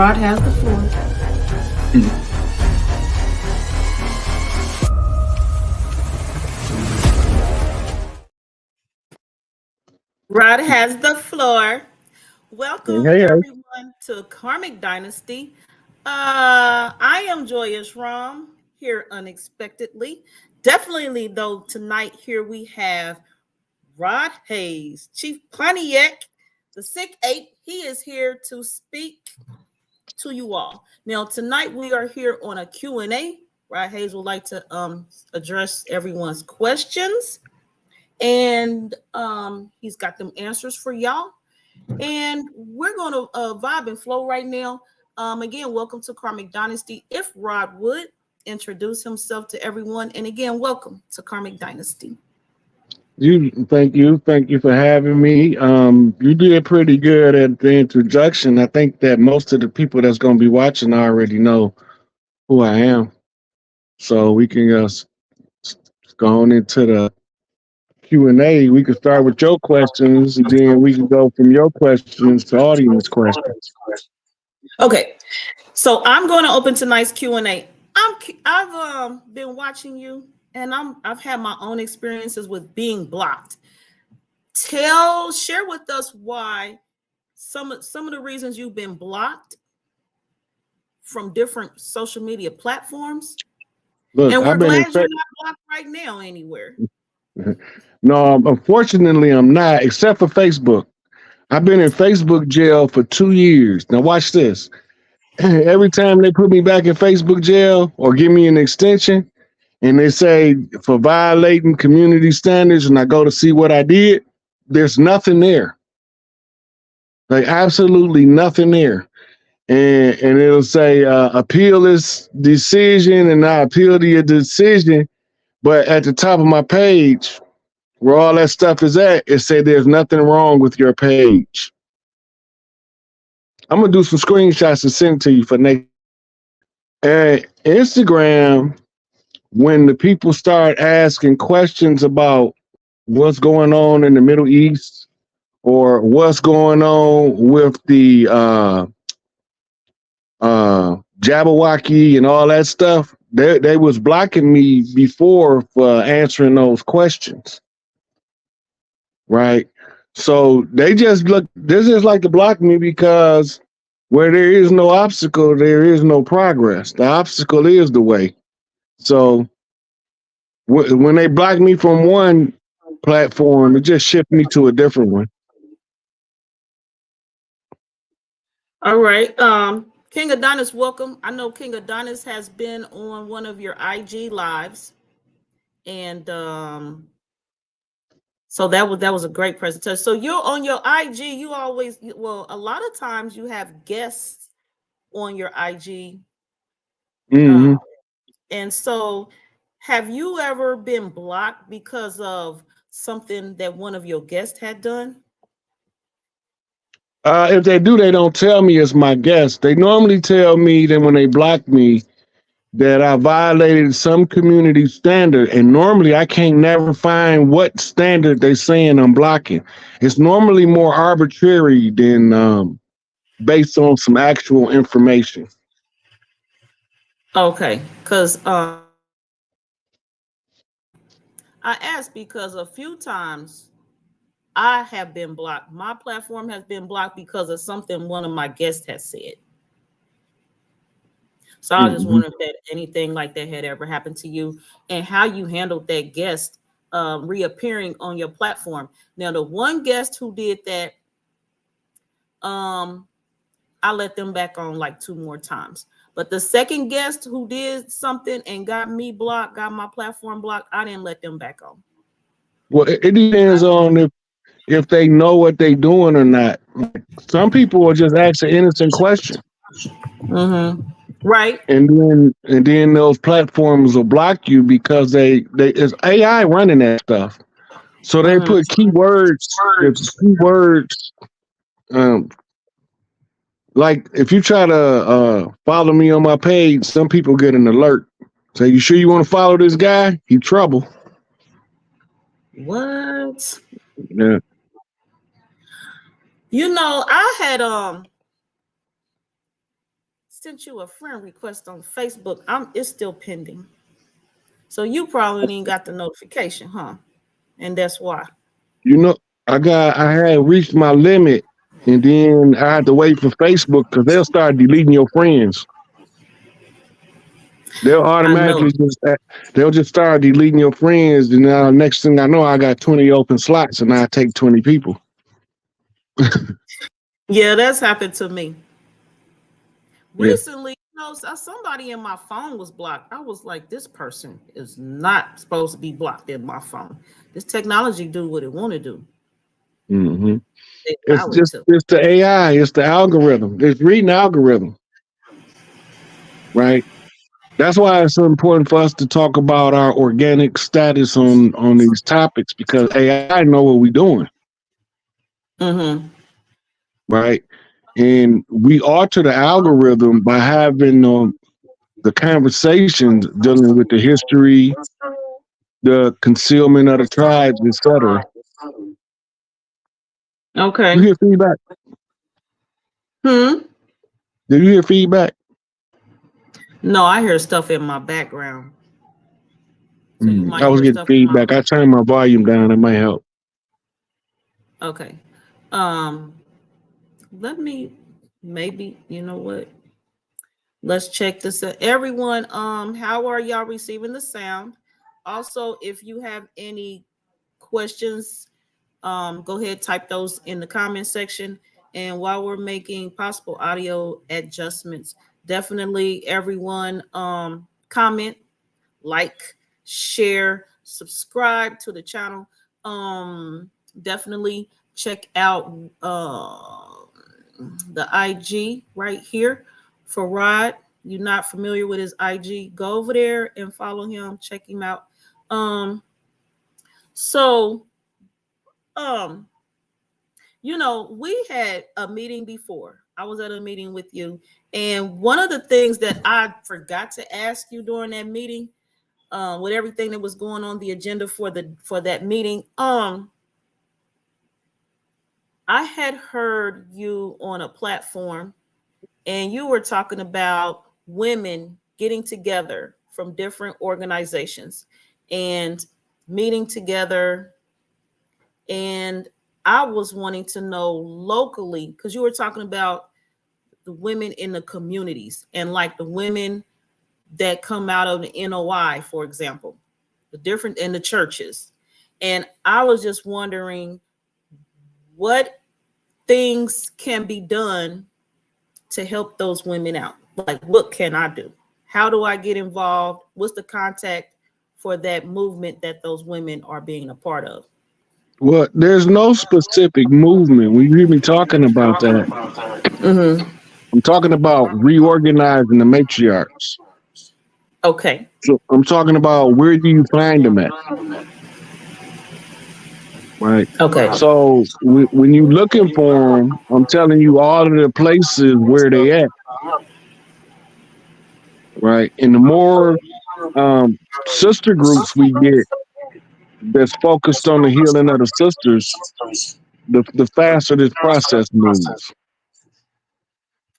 Rod has the floor. Rod has the floor. Welcome Hey, hey. everyone to Karmic Dynasty. I am Joyous Ram here unexpectedly. Definitely though tonight here we have Rod Hayes, Chief Pontiac, the Sik Ape. He is here to speak to you all. Now tonight we are here on a Q&A. Rod Hayes would like to address everyone's questions, and he's got them answers for y'all. And we're going to vibe and flow right now. Again, welcome to Karmic Dynasty. If Rod would introduce himself to everyone, and again, welcome to Karmic Dynasty. Thank you for having me. You did pretty good at the introduction. I think that most of the people that's going to be watching already know who I am, so we can go on into the Q&A. We can start with your questions, and then we can go from your questions to audience questions. Okay, so I'm going to open tonight's Q&A. I've been watching you, and I've had my own experiences with being blocked. Share with us why some of the reasons you've been blocked from different social media platforms. Look, And we're I've been glad you're not blocked right now anywhere. No, unfortunately, I'm not, except for Facebook. I've been in Facebook jail for 2 years. Now, watch this. Every time they put me back in Facebook jail or give me an extension, and they say for violating community standards, and I go to see what I did, there's nothing there. Like absolutely nothing there. And it'll say appeal this decision, and I appeal to your decision. But at the top of my page, where all that stuff is at, it said there's nothing wrong with your page. I'm gonna do some screenshots and send to you for next. And Instagram, when the people start asking questions about what's going on in the Middle East or what's going on with the Jabberwocky and all that stuff, they was blocking me before for answering those questions, right? So they just like to block me because where there is no obstacle, there is no progress. The obstacle is the way. So when they block me from one platform, it just shift me to a different one. All right. King Adonis, welcome. I know King Adonis has been on one of your IG lives, and so that was a great presentation. So you're on your IG. You always, well, a lot of times you have guests on your IG. Mm-hmm. And so, have you ever been blocked because of something that one of your guests had done? If they do, they don't tell me it's my guest. They normally tell me that when they block me that I violated some community standard, and normally I can't never find what standard they saying I'm blocking. It's normally more arbitrary than based on some actual information. Okay, because I asked because a few times I have been blocked. My platform has been blocked because of something one of my guests has said. So I was just wondering if that anything like that had ever happened to you, and how you handled that guest reappearing on your platform. Now, the one guest who did that, I let them back on like 2 more times. But the second guest who did something and got me blocked, got my platform blocked, I didn't let them back on. Well, it depends on if they know what they're doing or not. Some people will just ask an innocent question. Mm-hmm. Right. And then those platforms will block you because they it's AI running that stuff. So they put keywords. Like if you try to follow me on my page, some people get an alert. Say, you sure you want to follow this guy? He trouble. What? Yeah. You know, I had sent you a friend request on Facebook. It's still pending. So you probably ain't got the notification, huh? And that's why. You know, I had reached my limit, and then I had to wait for Facebook because they'll start deleting your friends. They'll I know. automatically they'll just start deleting your friends, and now next thing I know, I got 20 open slots, and I take 20 people. Yeah, that's happened to me. Yeah. Recently, somebody in my phone was blocked. I was like, this person is not supposed to be blocked in my phone. This technology do what it want to do. Mm-hmm. They It's allow it just to. it's the AI, it's the algorithm. It's reading algorithm, right? That's why it's so important for us to talk about our organic status on these topics because AI know what we're doing, Mm-hmm. right? And we alter the algorithm by having the conversations dealing with the history, the concealment of the tribes, etc. You Okay. hear feedback? Hmm. Do you hear feedback? No, I hear stuff in my background. So you I might was hear getting stuff in my. feedback. I turned my volume down. It might help. Okay. Um. Let me. Maybe you know what. Let's check this out. Everyone, how are y'all receiving the sound? Also, if you have any questions, go ahead, type those in the comment section. And while we're making possible audio adjustments, definitely everyone comment, like, share, subscribe to the channel. Definitely check out the IG right here for Rod. You're not familiar with his IG, go over there and follow him, check him out. So we had a meeting before. I was at a meeting with you, and one of the things that I forgot to ask you during that meeting, with everything that was going on the agenda for that meeting, I had heard you on a platform, and you were talking about women getting together from different organizations and meeting together. And I was wanting to know locally, because you were talking about the women in the communities and like the women that come out of the NOI, for example, the different in the churches. And I was just wondering what things can be done to help those women out. Like, what can I do? How do I get involved? What's the contact for that movement that those women are being a part of? Well, there's no specific movement. When you hear me talking about that, Mm-hmm. I'm talking about reorganizing the matriarchs. Okay. So I'm talking about where do you find them at, right? Okay. So when you're looking for them, I'm telling you all of the places where they at, right? And the more sister groups we get that's focused on the healing of the sisters, the faster this process moves.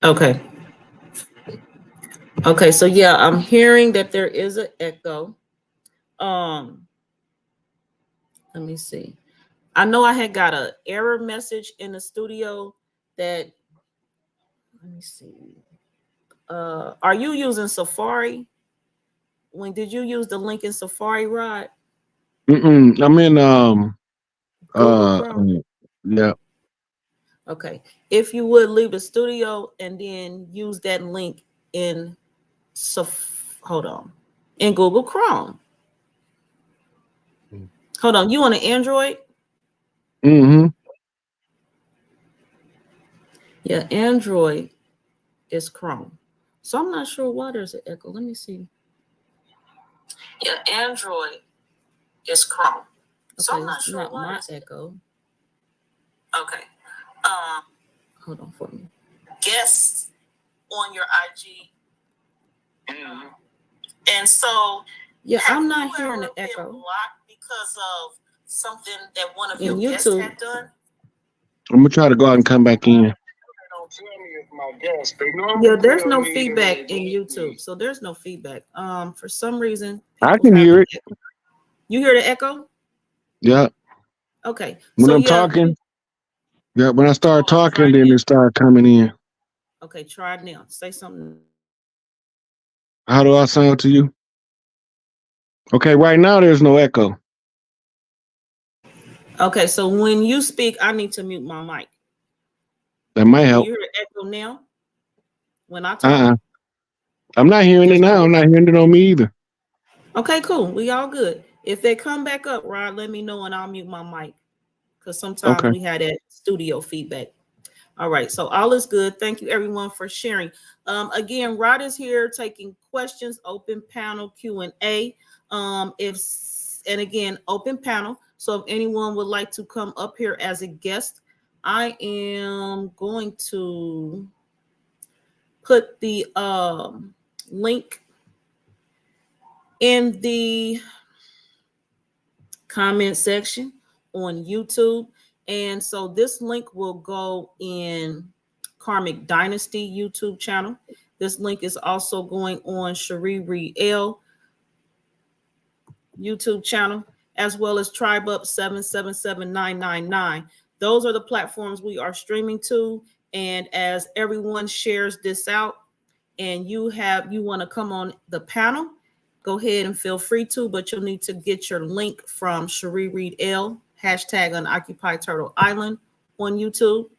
Okay. Okay. So yeah, I'm hearing that there is an echo. Um, let me see. I know I had got an error message in the studio that, let me see. Are you using Safari? Did you use the link in Safari, Rod? I'm in Google Chrome. yeah. Okay. If you would leave the studio and then use that link in hold on. In Google Chrome. Hold on. You on an Android? Mm-hmm. Yeah, Android is Chrome. So I'm not sure why there's an echo. Let me see. Yeah, Android is Chrome. Okay, so I'm not sure not my echo. Okay. Hold on for me. Guests on your IG. Mm-hmm. And so yeah, I'm not hearing the echo. Blocked because of something that one of your guests had done. I'm gonna try to go out and come back in. Yeah, there's no feedback in YouTube, so there's no feedback. For some reason, I people can have hear it. you hear the echo? Yeah. Okay, When so I'm yeah, talking, yeah, when I start try talking, it then now. it start coming in. Okay, try it now. Say something. How do I sound to you? Okay, right now there's no echo. Okay, so when you speak, I need to mute my mic. That might Do help. you hear the echo now when I talk? Uh-uh. I'm not hearing it There's no. now. I'm not hearing it on me either. Okay, cool. We all good. If they come back up, Rod, let me know and I'll mute my mic because sometimes Okay. we had that studio feedback. All right, so all is good. Thank you everyone for sharing. Again, Rod is here taking questions, open panel Q&A. And again, open panel. So if anyone would like to come up here as a guest, I am going to put the link in the comment section on YouTube. And so this link will go in Karmic Dynasty YouTube channel. This link is also going on ShereeReed YouTube channel, as well as Tribe Up 777999. Those are the platforms we are streaming to. And as everyone shares this out and you want to come on the panel, go ahead and feel free to, but you'll need to get your link from ShereeReed hashtag Unoccupied Turtle Island on YouTube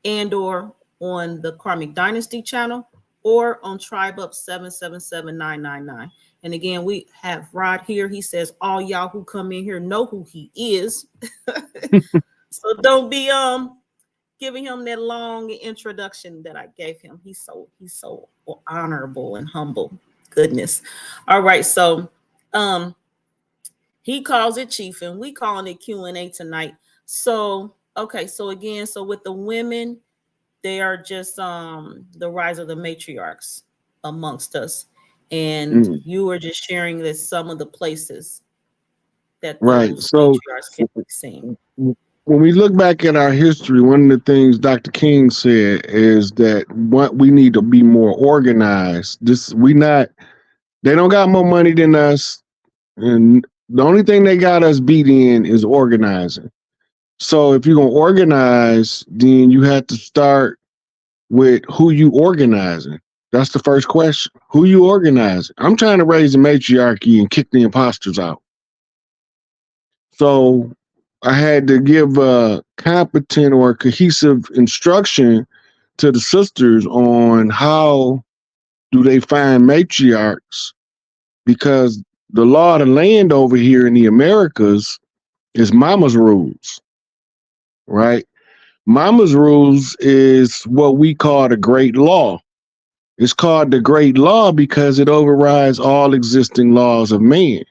and or on the Karmic Dynasty channel or on Tribe Up 777999. And again, we have Rod here. He says all y'all who come in here know who he is. So don't be giving him that long introduction that I gave him. He's so honorable and humble. Goodness. All right, so he calls it chief and we calling it Q&A tonight. So okay, so again, so with the women, they are just the rise of the matriarchs amongst us. And you were just sharing that some of the places that Right. those So matriarchs can be seen. when we look back at our history, one of the things Dr. King said is that what we need to be more organized. They don't got more money than us. And the only thing they got us beat in is organizing. So if you're gonna organize, then you have to start with who you organizing. That's the first question. Who you organizing? I'm trying to raise the matriarchy and kick the imposters out. So I had to give competent or cohesive instruction to the sisters on how do they find matriarchs, because the law of the land over here in the Americas is mama's rules, right? Mama's rules is what we call the great law. It's called the great law because it overrides all existing laws of man,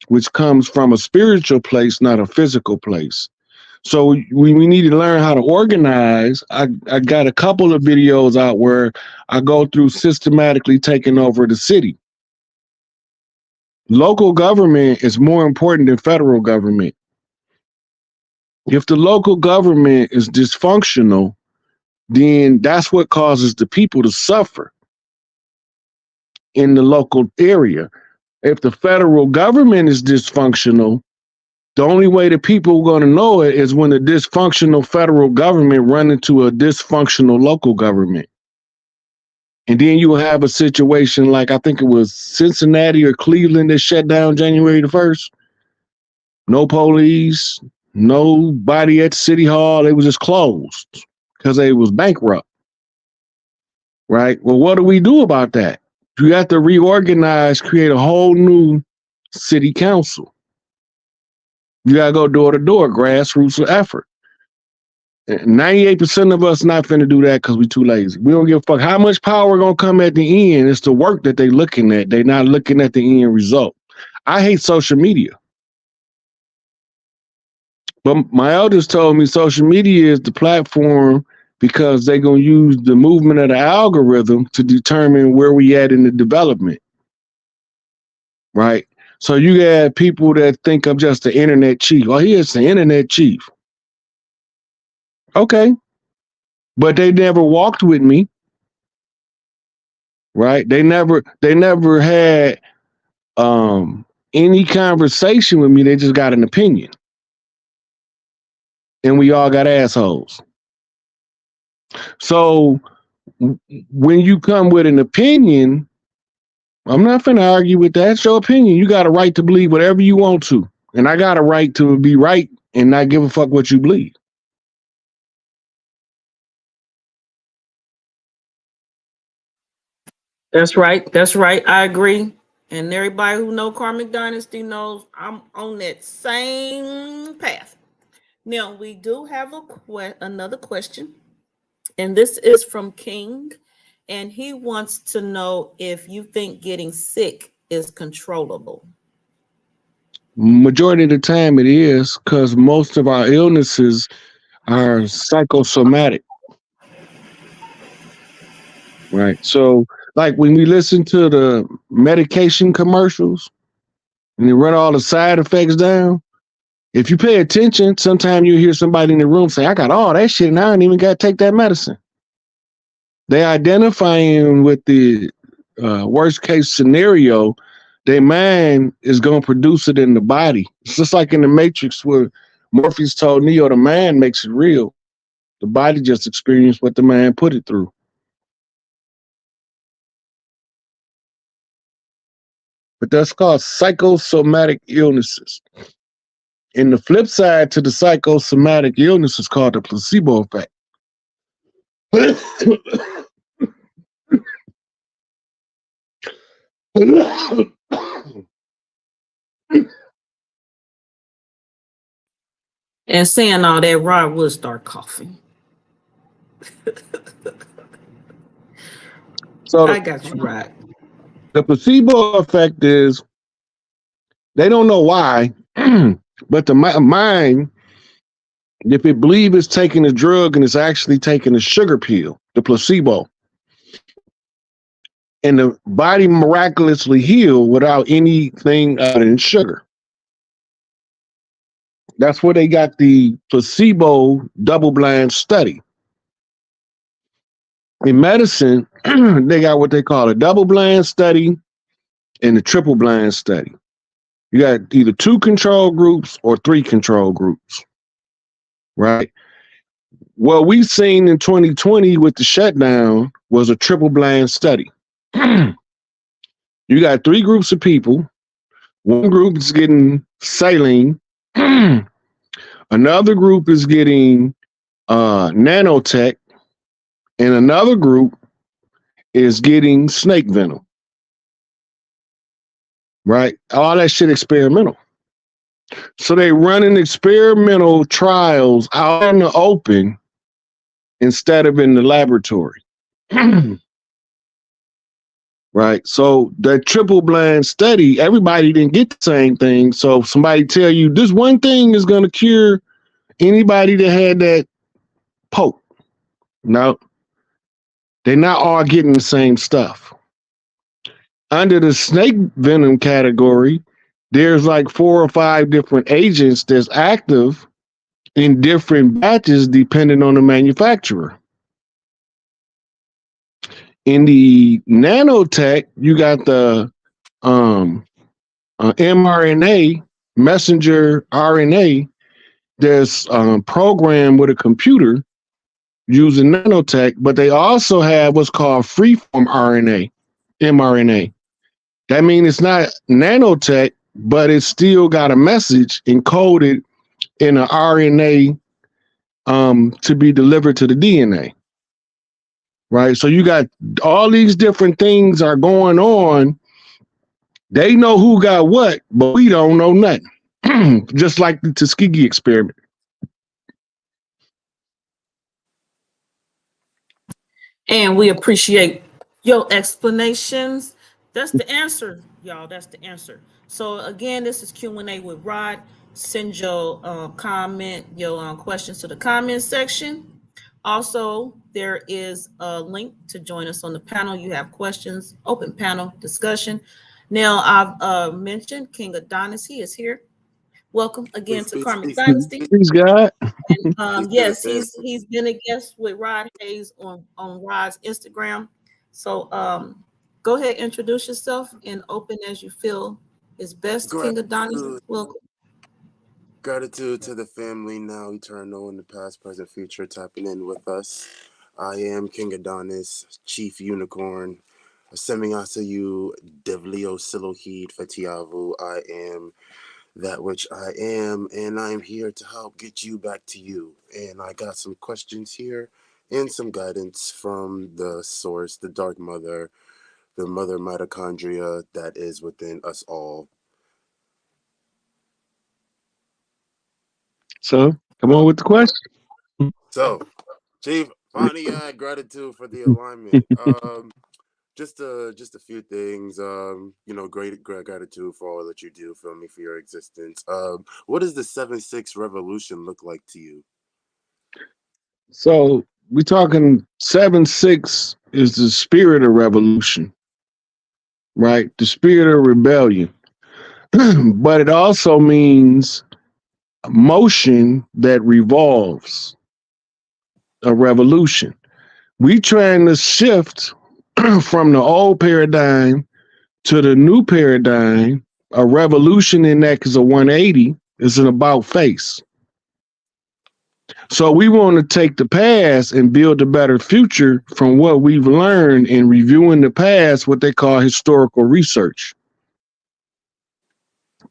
which comes from a spiritual place, not a physical place. So we need to learn how to organize. I got a couple of videos out where I go through systematically taking over the city. Local government is more important than federal government. If the local government is dysfunctional, then that's what causes the people to suffer in the local area. If the federal government is dysfunctional, the only way the people are going to know it is when the dysfunctional federal government run into a dysfunctional local government. And then you will have a situation like, I think it was Cincinnati or Cleveland that shut down January the 1st. No police, nobody at City Hall. They was just closed because they was bankrupt. Right? Well, what do we do about that? You have to reorganize, create a whole new city council. You got to go door to door, grassroots effort. 98% of us not finna do that because we too lazy. We don't give a fuck how much power gonna come at the end. It's the work that they looking at. They not looking at the end result. I hate social media. But my elders told me social media is the platform because they're gonna use the movement of the algorithm to determine where we at in the development. Right? So you got people that think I'm just the internet chief. Oh, he is the internet chief. Okay. but they never walked with me. Right? They never had any conversation with me. They just got an opinion. And we all got assholes. So when you come with an opinion, I'm not finna argue with that. It's your opinion. You got a right to believe whatever you want to. And I got a right to be right and not give a fuck what you believe. That's right. That's right. I agree. And everybody who know Karmic Dynasty knows I'm on that same path. Now we do have another question, and this is from King, and he wants to know if you think getting sick is controllable. Majority of the time it is, because most of our illnesses are psychosomatic. Right. So like when we listen to the medication commercials and they run all the side effects down, if you pay attention, sometimes you hear somebody in the room say, I got all that shit and I don't even got to take that medicine. They identifying with the worst case scenario, their mind is going to produce it in the body. It's just like in the Matrix where Morpheus told Neo the mind makes it real. The body just experienced what the mind put it through. But that's called psychosomatic illnesses. And the flip side to the psychosomatic illness is called the placebo effect. And saying all that, Rod would start coughing. So I got you, Rod. the placebo effect is they don't know why, but the mind, if it believes it's taking a drug and it's actually taking a sugar pill, the placebo, and the body miraculously heal without anything other than sugar. That's where they got the placebo double-blind study. In medicine, they got what they call a double-blind study and a triple-blind study. You got either 2 control groups or 3 control groups, right? What we've seen in 2020 with the shutdown was a triple-blind study. You got 3 groups of people. One group is getting saline. Another group is getting nanotech. And another group is getting snake venom. Right? All that shit experimental. So they running experimental trials out in the open instead of in the laboratory. Right? So that triple blind study, everybody didn't get the same thing. So if somebody tell you this one thing is going to cure anybody that had that poke. No, they're not all getting the same stuff. Under the snake venom category, there's like 4 or 5 different agents that's active in different batches depending on the manufacturer. In the nanotech, you got the mRNA, messenger RNA, that's programmed with a computer using nanotech, but they also have what's called freeform RNA, mRNA. That means it's not nanotech, but it's still got a message encoded in an RNA to be delivered to the DNA. Right? So you got all these different things are going on. They know who got what, but we don't know nothing. Just like the Tuskegee experiment. And we appreciate your explanations. That's the answer, y'all. That's the answer. So again, this is Q&A with Rod. Send your comment, your questions to the comment section. Also, there is a link to join us on the panel. You have questions, open panel discussion. Now, I've mentioned King of Dynasty is here. Welcome again to Peace, Karmic peace, Dynasty. peace, Praise God. peace to the Yes, family. he's been a guest with Rod Hayes on Rod's Instagram. So go ahead, introduce yourself and open as you feel is best. King of Dynasty. Gratitude, Welcome. gratitude to the family now, eternal, in the past, present, future, tapping in with us. I am King Adonis, Chief Unicorn, Semiasayu, Devlio Silohid Fetiavu. I am that which I am, and I'm here to help get you back to you. And I got some questions here and some guidance from the source, the Dark Mother, the mother mitochondria that is within us all. So come on with the question. So, Chief Pontiac, gratitude for the alignment. Just a few things. Great gratitude for all that you do. Feel me for your existence. What does the 7-6 revolution look like to you? So we talking 7-6 is the spirit of revolution, right? The spirit of rebellion. But it also means motion that revolves, a revolution. We trying to shift from the old paradigm to the new paradigm. A revolution in that is a 180, is an about face. So we want to take the past and build a better future from what we've learned in reviewing the past, what they call historical research.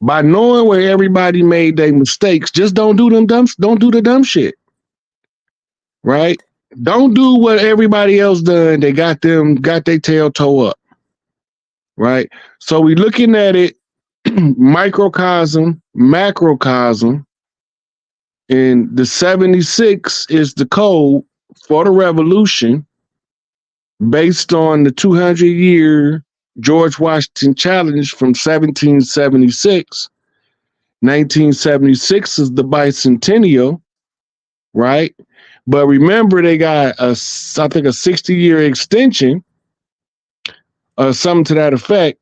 By knowing where everybody made their mistakes, just don't do the dumb shit. Right? Don't do what everybody else done. They got their tail toe up. Right? So we looking at it microcosm, macrocosm, and the 76 is the code for the revolution based on the 200-year George Washington challenge from 1776. 1976 is the bicentennial, right? But remember, they got I think a 60-year extension or something to that effect.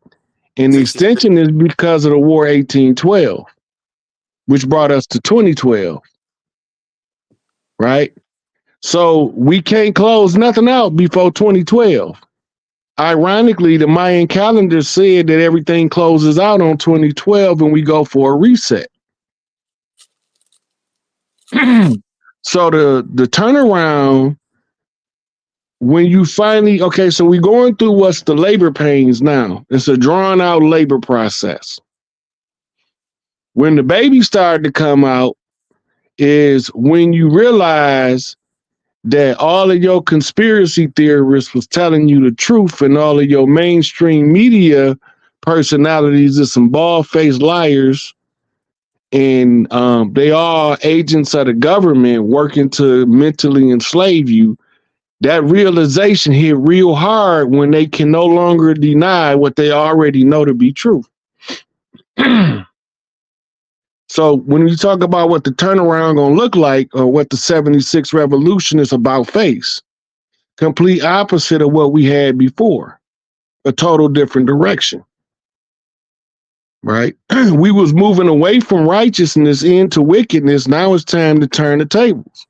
And the 60. extension is because of the War 1812, which brought us to 2012, right? So we can't close nothing out before 2012. Ironically, the Mayan calendar said that everything closes out on 2012 and we go for a reset. So the turnaround, when you finally, okay, so we're going through what's the labor pains now. It's a drawn out labor process. When the baby started to come out is when you realize that all of your conspiracy theorists was telling you the truth and all of your mainstream media personalities are some bald-faced liars, and they are agents of the government working to mentally enslave you. That realization hit real hard when they can no longer deny what they already know to be true. So when you talk about what the turnaround gonna look like or what the 76 revolution is about face, complete opposite of what we had before, a total different direction, right? We was moving away from righteousness into wickedness. Now it's time to turn the tables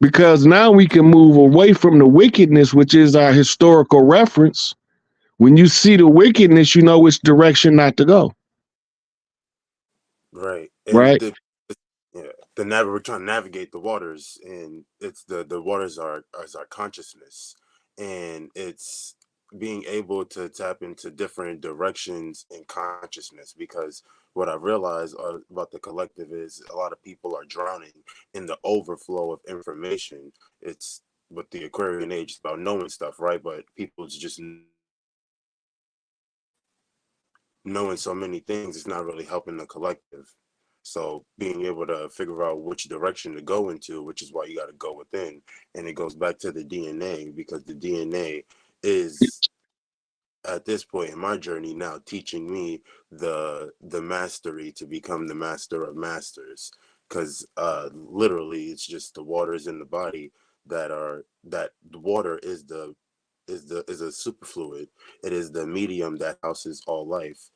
because now we can move away from the wickedness, which is our historical reference. When you see the wickedness, you know which direction not to go, Right. And right? we're trying to navigate the waters, and it's the waters are as our consciousness, and it's being able to tap into different directions in consciousness, because what I realized about the collective is a lot of people are drowning in the overflow of information. It's with the Aquarian age, it's about knowing stuff, right? But people's just knowing so many things is not really helping the collective. So being able to figure out which direction to go into, which is why you got to go within, and it goes back to the DNA, because the DNA is at this point in my journey now teaching me the mastery to become the master of masters, because literally it's just the waters in the body that the water is a superfluid. It is the medium that houses all life.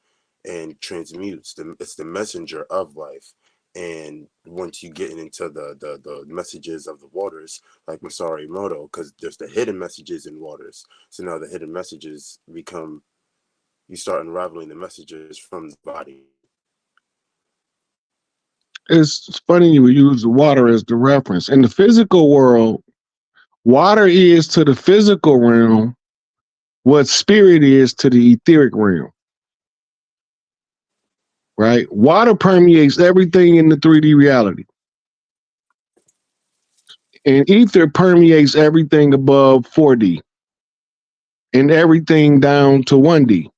and transmutes. It's the messenger of life. And once you get into the messages of the waters, like Masari Moto, because there's the hidden messages in waters. So now the hidden messages become, you start unraveling the messages from the body. It's funny you use water as the reference. In the physical world, water is to the physical realm what spirit is to the etheric realm. Right? Water permeates everything in the 3D reality. And ether permeates everything above 4D and everything down to 1D.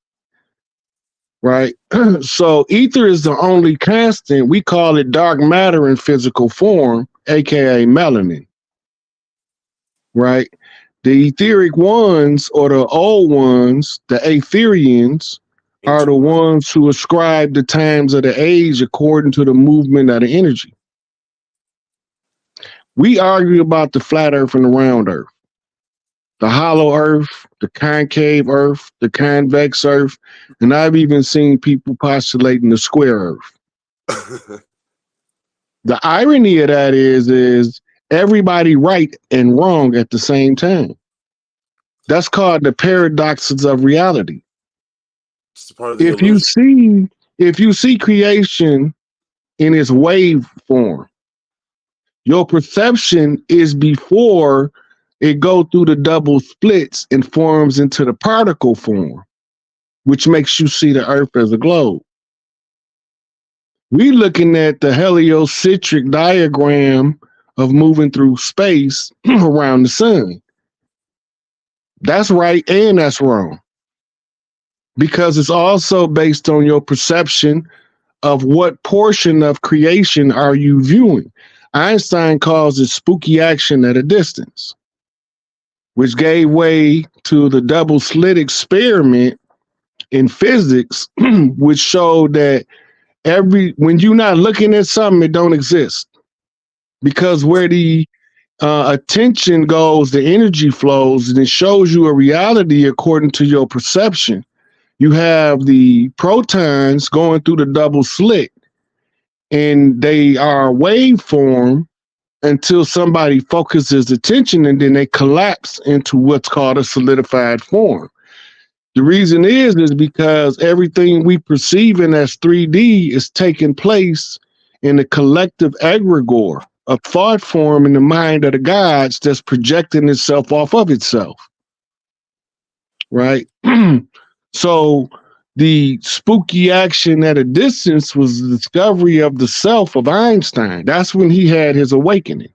Right? So ether is the only constant. We call it dark matter in physical form, aka melanin. Right? The etheric ones, or the old ones, the Aetherians, are the ones who ascribe the times of the age according to the movement of the energy. We argue about the flat earth and the round earth, the hollow earth, the concave earth, the convex earth, and I've even seen people postulating the square earth. The irony of that is everybody right and wrong at the same time. That's called the paradoxes of reality. If you see creation in its wave form, your perception is before it go through the double splits and forms into the particle form, which makes you see the earth as a globe. We looking at the heliocentric diagram of moving through space around the sun. That's right and that's wrong, because it's also based on your perception of what portion of creation are you viewing. Einstein calls it spooky action at a distance, which gave way to the double slit experiment in physics, which showed that when you're not looking at something, it don't exist. Because where the attention goes, the energy flows, and it shows you a reality according to your perception. You have the protons going through the double slit, and they are waveform until somebody focuses attention, and then they collapse into what's called a solidified form. The reason is because everything we perceive in as 3D is taking place in a collective egregore, a thought form in the mind of the gods that's projecting itself off of itself. Right? So the spooky action at a distance was the discovery of the self of Einstein. That's when he had his awakening.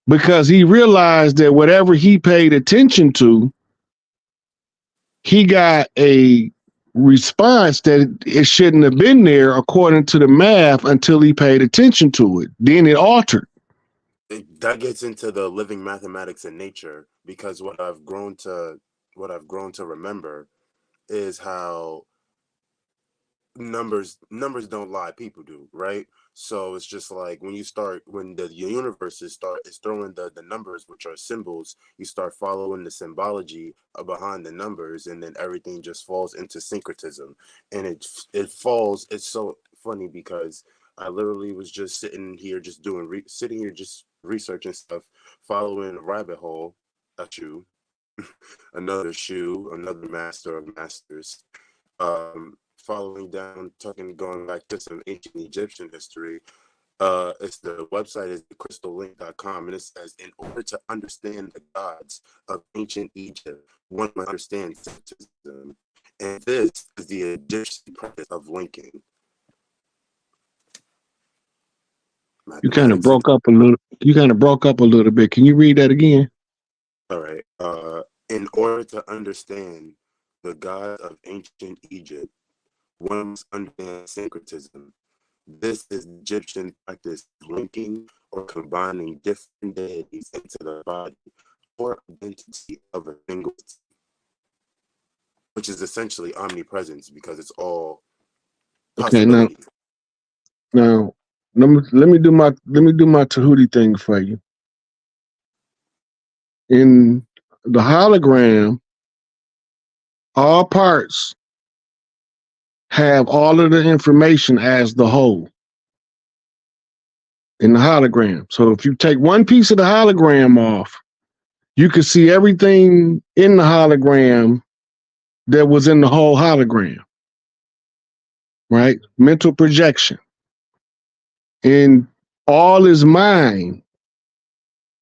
Because he realized that whatever he paid attention to, he got a response that it shouldn't have been there according to the math until he paid attention to it. Then it altered. That gets into the living mathematics in nature, because what I've grown to remember is how numbers don't lie, people do, right? So it's just like when the universe is throwing the numbers, which are symbols, you start following the symbology behind the numbers, and then everything just falls into syncretism. And it's so funny, because I literally was just sitting here just researching stuff, following a rabbit hole, a shoe, another master of masters, following down, going back to some ancient Egyptian history. It's the website is crystallink.com, and it says, in order to understand the gods of ancient Egypt, one must understand syncretism, and this is the Egyptian practice of linking. You kind of broke up a little bit. Can you read that again? All right. In order to understand the gods of ancient Egypt, one must understand syncretism. This is the Egyptian practice of linking or combining different deities into the body or identity of a single, which is essentially omnipresence, because it's all possibility. Okay, now let me do my Tahuti thing for you. In the hologram, all parts have all of the information as the whole in the hologram. So if you take one piece of the hologram off, you can see everything in the hologram that was in the whole hologram, right? Mental projection. And all is mind,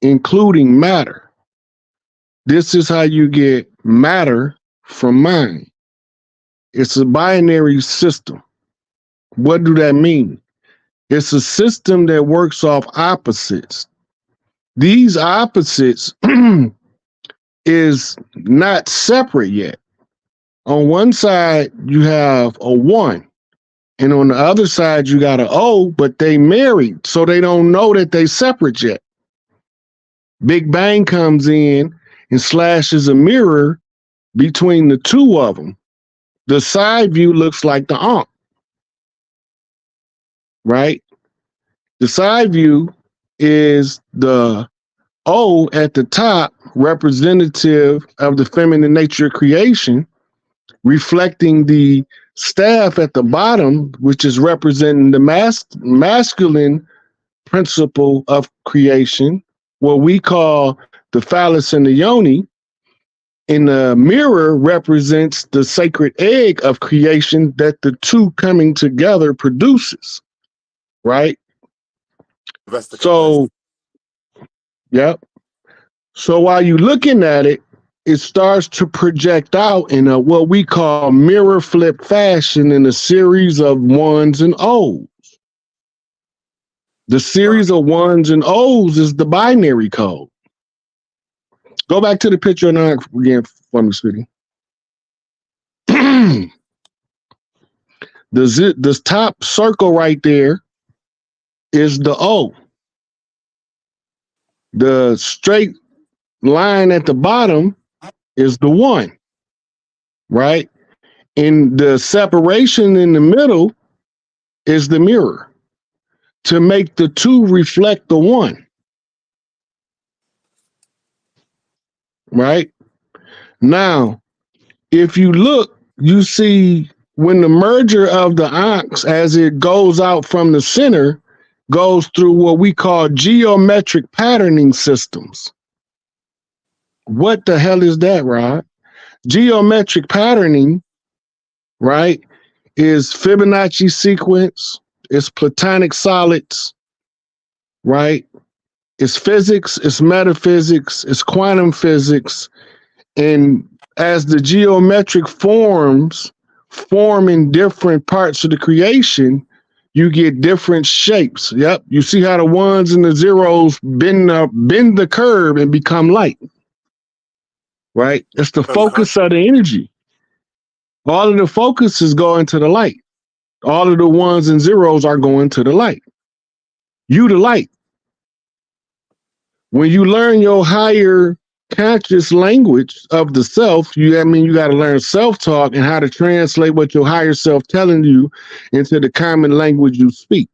including matter. This is how you get matter from mind. It's a binary system. What do that mean? It's a system that works off opposites. These opposites is not separate yet. On one side, you have a 1. And on the other side, you got an O, but they married, so they don't know that they separate yet. Big Bang comes in and slashes a mirror between the two of them. The side view looks like the Ankh, right? The side view is the O at the top, representative of the feminine nature of creation, reflecting the staff at the bottom, which is representing the masculine principle of creation, what we call the phallus and the yoni. And the mirror represents the sacred egg of creation that the two coming together produces, right? So, yep. So while you're looking at it, it starts to project out in a what we call mirror flip fashion in a series of 1s and O's. The series of 1s and O's is the binary code. Go back to the picture again for me, sweetie. This top circle right there is the O. The straight line at the bottom is the 1, right? And the separation in the middle is the mirror to make the 2 reflect the 1, right? Now, if you look, you see when the merger of the Ankhs, as it goes out from the center, goes through what we call geometric patterning systems. What the hell is that, Rod? Geometric patterning, right, is Fibonacci sequence, it's platonic solids, right? It's physics, it's metaphysics, it's quantum physics. And as the geometric forms form in different parts of the creation, you get different shapes. Yep. You see how the 1s and the 0s bend the curve and become light. Right? It's the focus of the energy. All of the focus is going to the light. All of the 1s and 0s are going to the light. You the light. When you learn your higher conscious language of the self, you got to learn self-talk and how to translate what your higher self telling you into the common language you speak.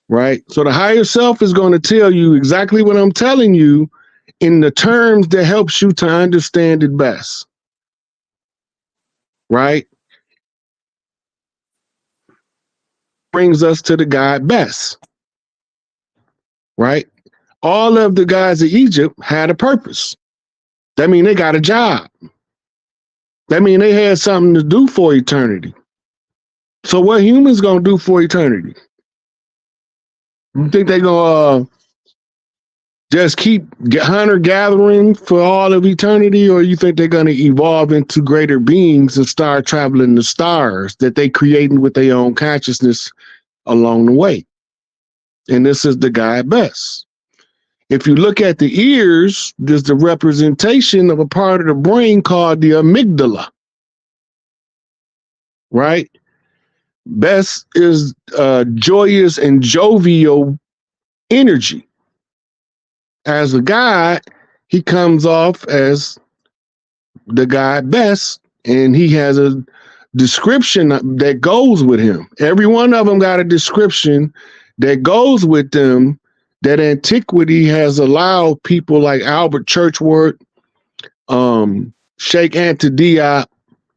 Right? So the higher self is going to tell you exactly what I'm telling you in the terms that helps you to understand it best. Right? Brings us to the God best. Right? All of the guys in Egypt had a purpose. That means they got a job. That means they had something to do for eternity. So what humans gonna do for eternity? You think they gonna just keep hunter-gathering for all of eternity, or you think they're gonna evolve into greater beings and start traveling the stars that they creating with their own consciousness along the way? And this is the God best. If you look at the ears, there's the representation of a part of the brain called the amygdala, right? Best is joyous and jovial energy. As a God, he comes off as the God best, and he has a description that goes with him. Every one of them got a description that goes with them that antiquity has allowed people like Albert Churchward, Sheikh Anta Diop,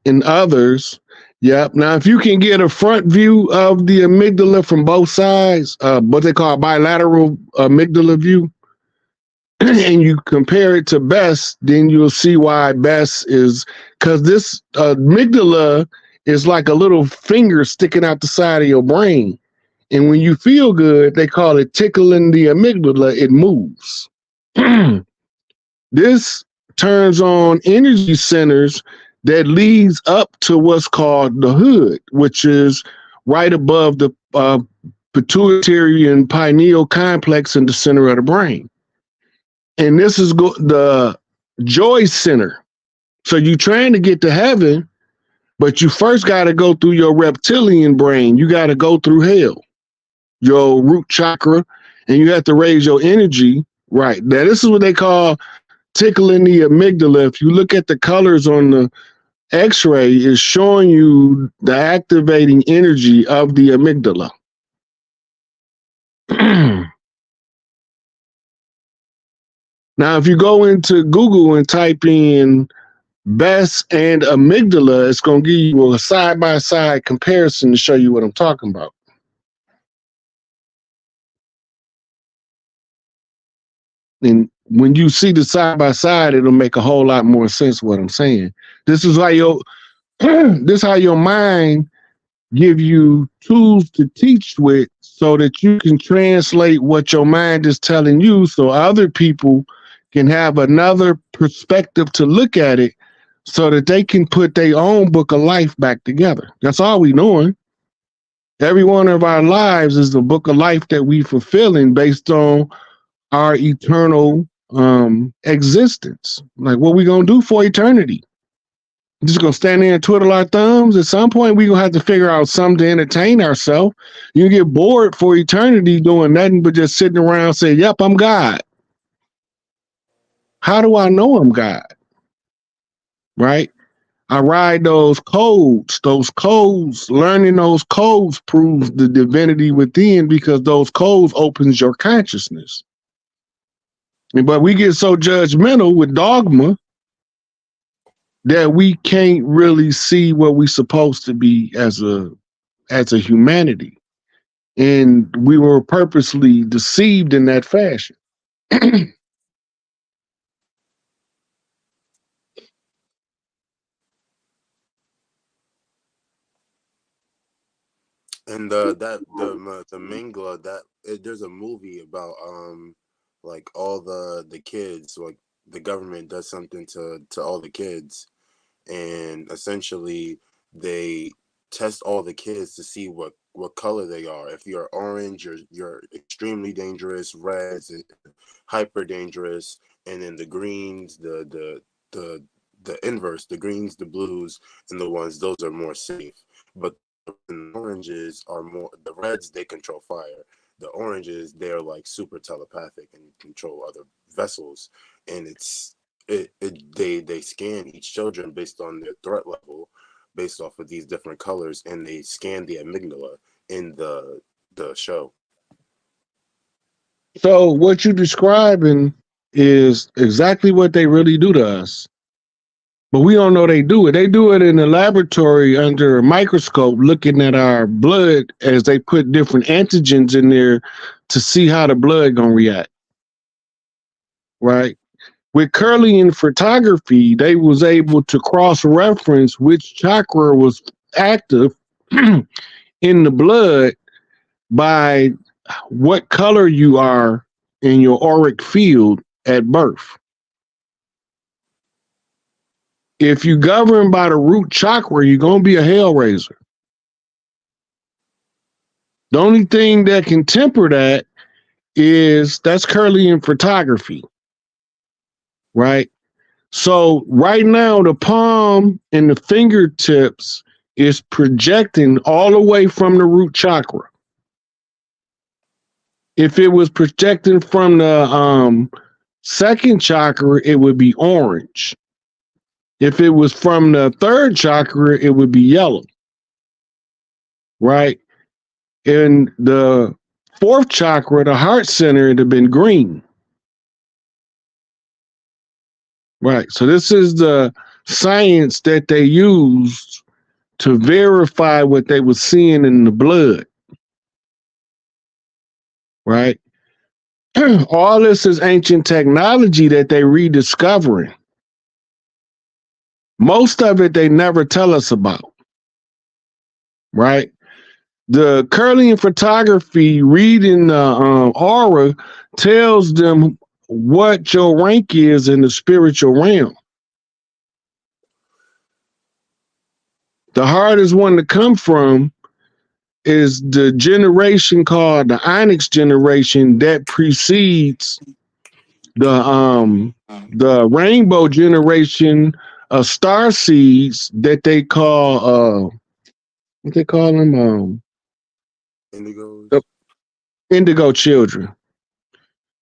and others, Yep. Now, if you can get a front view of the amygdala from both sides, what they call bilateral amygdala view, and you compare it to Best, then you'll see why Best is, because this amygdala is like a little finger sticking out the side of your brain. And when you feel good, they call it tickling the amygdala, it moves. This turns on energy centers that leads up to what's called the hood, which is right above the pituitary and pineal complex in the center of the brain. And this is the joy center. So you're trying to get to heaven, but you first got to go through your reptilian brain. You got to go through hell, your root chakra, and you have to raise your energy. Right. Now, this is what they call tickling the amygdala. If you look at the colors on the x-ray, it's showing you the activating energy of the amygdala. Now, if you go into Google and type in Best and amygdala, it's going to give you a side-by-side comparison to show you what I'm talking about. And when you see the side-by-side, it'll make a whole lot more sense what I'm saying. This is how your mind give you tools to teach with so that you can translate what your mind is telling you so other people can have another perspective to look at it so that they can put their own book of life back together. That's all we doing. Every one of our lives is the book of life that we fulfilling based on our eternal existence. Like, what we gonna do for eternity? Just gonna stand there and twiddle our thumbs? At some point, we gonna have to figure out something to entertain ourselves. You get bored for eternity doing nothing but just sitting around saying, "Yep, I'm God." How do I know I'm God? Right? I ride those codes. Those codes, learning those codes proves the divinity within because those codes opens your consciousness. But we get so judgmental with dogma that we can't really see what we're supposed to be as a humanity. And we were purposely deceived in that fashion. And the Mingla there's a movie about like all the kids, like the government does something to all the kids, and essentially they test all the kids to see what color they are. If you're orange, you're extremely dangerous. Reds, hyper dangerous, and then the greens, the inverse, the greens, the blues, and the ones those are more safe. But the oranges are more, the reds they control fire. The oranges they're like super telepathic and control other vessels, and they scan each children based on their threat level, based off of these different colors, and they scan the amygdala in the show. So what you're describing is exactly what they really do to us. But we don't know they do it. They do it in the laboratory under a microscope, looking at our blood as they put different antigens in there to see how the blood gonna react. Right? With Kirlian photography, they was able to cross-reference which chakra was active in the blood by what color you are in your auric field at birth. If you govern by the root chakra, you're going to be a hellraiser. The only thing that can temper that is that's Kirlian photography, right? So right now, the palm and the fingertips is projecting all the way from the root chakra. If it was projecting from the second chakra, it would be orange. If it was from the third chakra, it would be yellow, right? In the fourth chakra, the heart center, it'd have been green. Right. So this is the science that they used to verify what they were seeing in the blood, right? All this is ancient technology that they rediscovering. Most of it they never tell us about, right? The Kirlian photography reading the aura tells them what your rank is in the spiritual realm. The hardest one to come from is the generation called the Onyx generation that precedes the rainbow generation of star seeds that they call what they call them Indigos. the indigo children.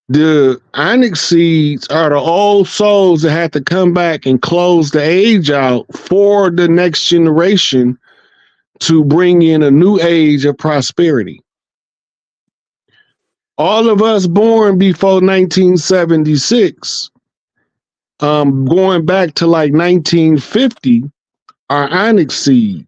The Onyx seeds are the old souls that have to come back and close the age out for the next generation to bring in a new age of prosperity. All of us born before 1976, going back to like 1950, are Onyx seed.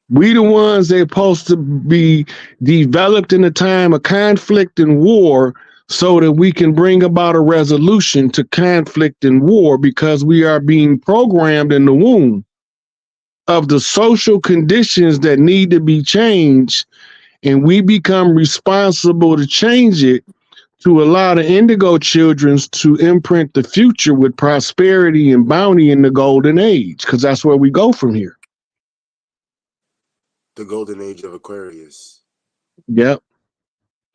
We the ones that supposed to be developed in a time of conflict and war so that we can bring about a resolution to conflict and war, because we are being programmed in the womb of the social conditions that need to be changed, and we become responsible to change it to allow the indigo children to imprint the future with prosperity and bounty in the golden age, because that's where we go from here. The golden age of Aquarius. Yep.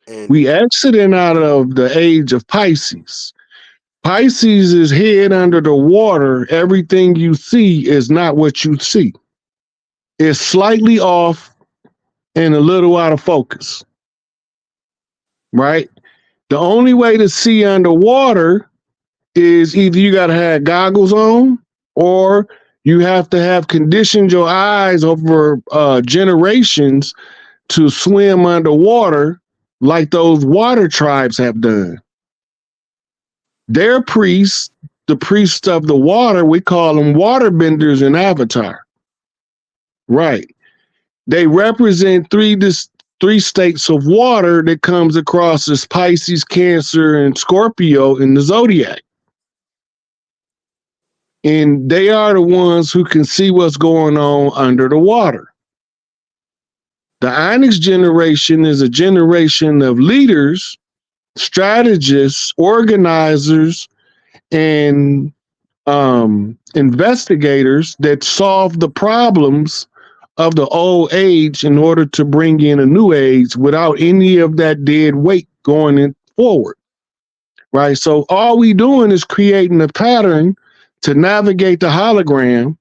And We exiting out of the age of Pisces. Pisces is head under the water. Everything you see is not what you see. It's slightly off and a little out of focus, right? The only way to see underwater is either you got to have goggles on, or you have to have conditioned your eyes over generations to swim underwater like those water tribes have done. Their priests, the priests of the water, we call them waterbenders in Avatar. Right. They represent three states of water that comes across as Pisces, Cancer, and Scorpio in the zodiac. And they are the ones who can see what's going on under the water. The Onyx generation is a generation of leaders, strategists, organizers, and investigators that solve the problems of the old age in order to bring in a new age without any of that dead weight going in forward, right? So all we doing is creating a pattern to navigate the hologram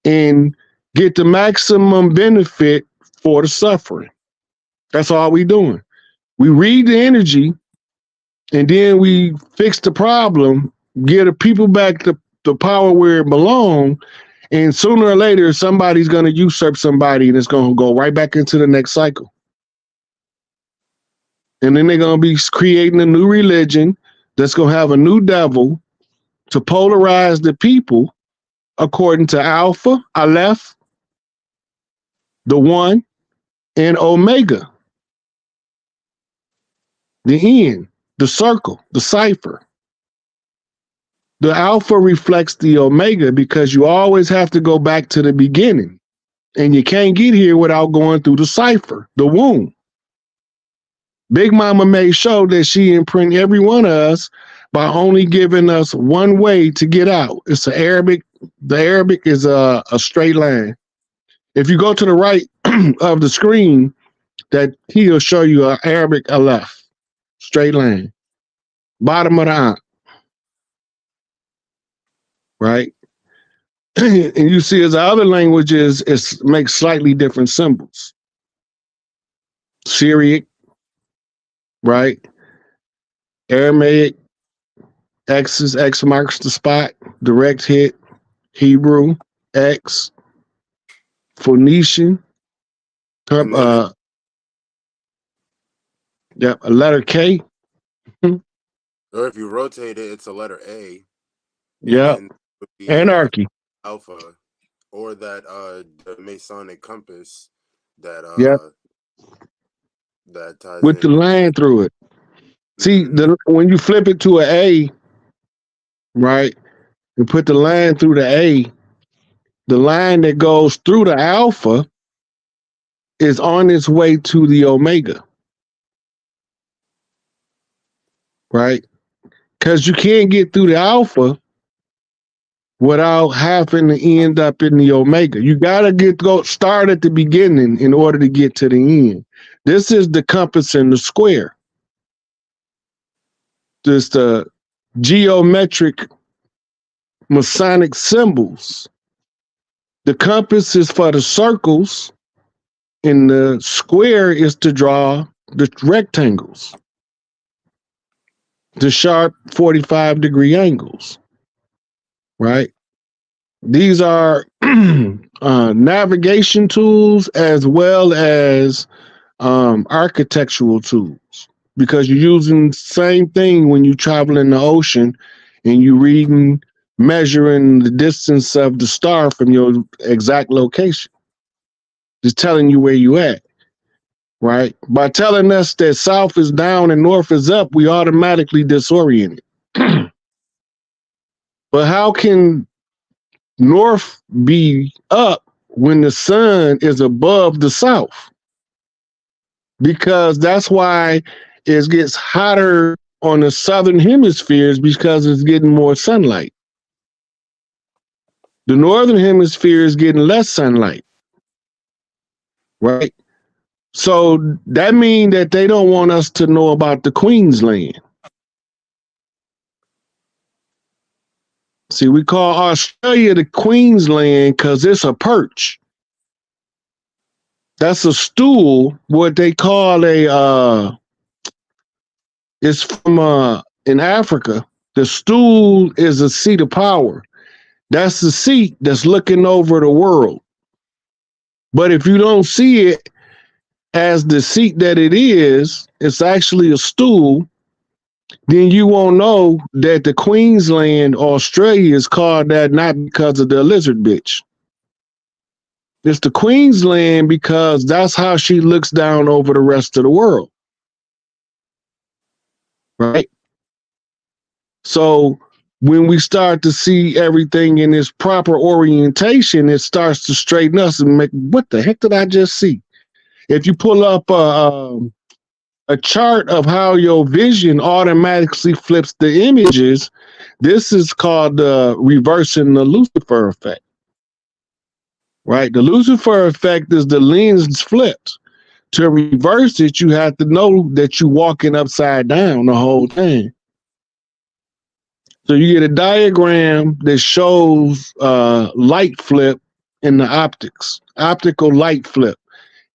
and get the maximum benefit for the suffering. That's all we doing. We read the energy, and then we fix the problem, get the people back the power where it belongs, and sooner or later, somebody's going to usurp somebody, and it's going to go right back into the next cycle. And then they're going to be creating a new religion that's going to have a new devil to polarize the people according to Alpha, Aleph, the One, and Omega, the end, the circle, the cipher. The Alpha reflects the Omega because you always have to go back to the beginning, and you can't get here without going through the cipher, the womb. Big Mama made sure that she imprint every one of us by only giving us one way to get out. It's the Arabic is a straight line. If you go to the right of the screen, that he'll show you an Arabic Aleph, straight line. Bottom of the Ankh, right? And you see as other languages, it makes slightly different symbols. Syriac, right? Aramaic, X marks the spot, direct hit. Hebrew, X. Phoenician, a letter K. or if you rotate it, it's a letter A. Yeah, anarchy. Alpha or that the Masonic compass that Yep. that ties With the in. line through it. See, Mhm. when you flip it to an A, right, and put the line through the A, the line that goes through the alpha is on its way to the omega, right? Because you can't get through the alpha without having to end up in the omega. You gotta start at the beginning in order to get to the end. This is the compass and the square. Just the geometric Masonic symbols. The compass is for the circles, and the square is to draw the rectangles, the sharp 45-degree angles, right? These are navigation tools as well as architectural tools, because you're using the same thing when you travel in the ocean and you reading, measuring the distance of the star from your exact location. Just telling you where you at, right? By telling us that south is down and north is up, we automatically disorient it. But how can north be up when the sun is above the south? Because that's why it gets hotter on the southern hemispheres, because it's getting more sunlight. The northern hemisphere is getting less sunlight, right? So that means that they don't want us to know about the Queensland. See, we call Australia the Queensland because it's a perch. That's a stool, what they call it's from in Africa. The stool is a seat of power. That's the seat that's looking over the world. But if you don't see it as the seat that it is, it's actually a stool, then you won't know that the Queensland, Australia, is called that not because of the lizard bitch. It's the Queensland because that's how she looks down over the rest of the world. Right? So when we start to see everything in its proper orientation, it starts to straighten us and make, what the heck did I just see? If you pull up a chart of how your vision automatically flips the images, this is called reversing the Lucifer effect. Right? The Lucifer effect is the lens flipped. To reverse it, you have to know that you're walking upside down the whole time. So you get a diagram that shows light flip in the optical light flip,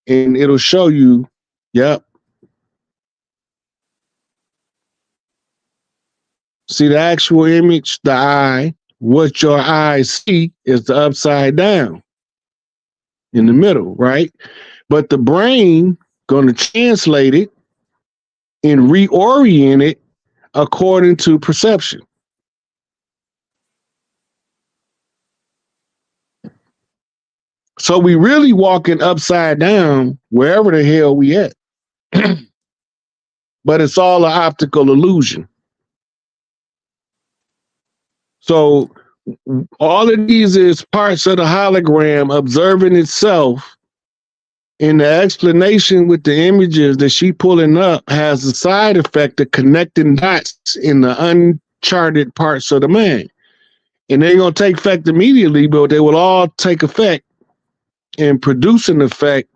and it'll show you, yep. See the actual image, the eye, what your eyes see is the upside down in the middle, right? But the brain going to translate it and reorient it according to perception. So we really walking upside down wherever the hell we at. But it's all an optical illusion. So all of these is parts of the hologram observing itself, and the explanation with the images that she pulling up has a side effect of connecting dots in the uncharted parts of the mind. And they're going to take effect immediately, but they will all take effect and produce an effect,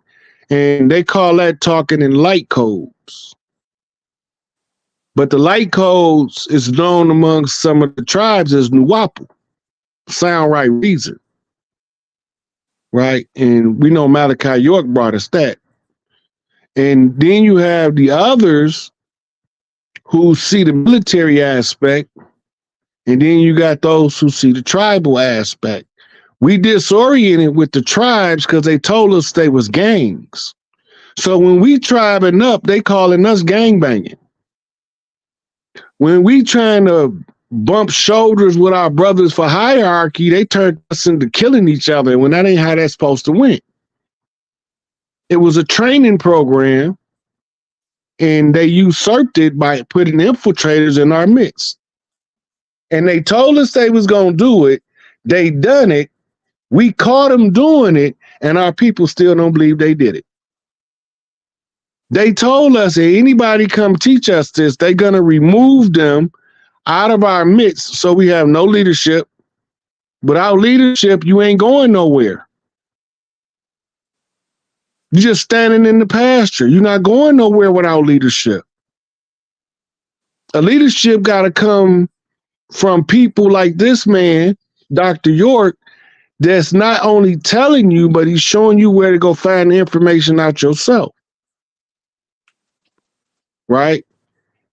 and they call that talking in light codes. But the light codes is known among some of the tribes as Nuwapu, sound right reason, right? And we know Malachi York brought us that. And then you have the others who see the military aspect, and then you got those who see the tribal aspect. We disoriented with the tribes because they told us they was gangs. So when we tribing up, they calling us gang banging. When we trying to bump shoulders with our brothers for hierarchy, they turned us into killing each other. When that ain't how that's supposed to win. It was a training program, and they usurped it by putting infiltrators in our midst. And they told us they was going to do it. They done it. We caught them doing it, and our people still don't believe they did it. They told us that anybody come teach us this, they're going to remove them out of our midst so we have no leadership. Without leadership, you ain't going nowhere. You're just standing in the pasture. You're not going nowhere without leadership. A leadership got to come from people like this man, Dr. York, that's not only telling you, but he's showing you where to go find the information out yourself. Right?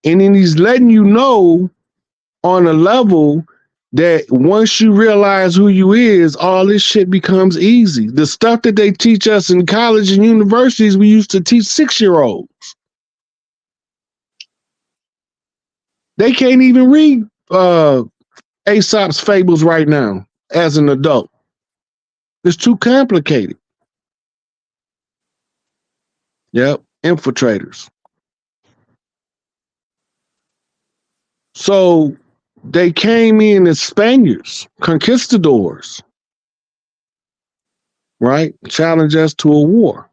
And then he's letting you know on a level that once you realize who you is, all this shit becomes easy. The stuff that they teach us in college and universities, we used to teach 6-year-olds. They can't even read Aesop's fables right now as an adult. It's too complicated. Yep, infiltrators. So they came in as Spaniards, conquistadors, right? Challenge us to a war.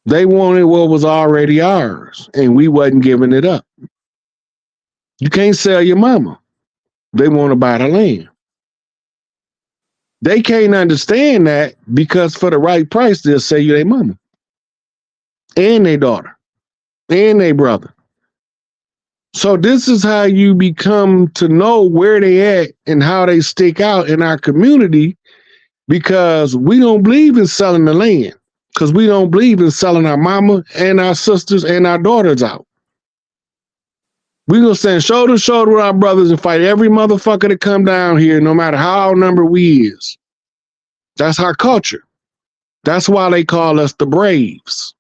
They wanted what was already ours, and we wasn't giving it up. You can't sell your mama. They want to buy the land. They can't understand that because for the right price, they'll sell you their mama and their daughter and their brother. So this is how you become to know where they at and how they stick out in our community, because we don't believe in selling the land, because we don't believe in selling our mama and our sisters and our daughters out. We're going to stand shoulder to shoulder with our brothers and fight every motherfucker that come down here, no matter how outnumbered we is. That's our culture. That's why they call us the Braves.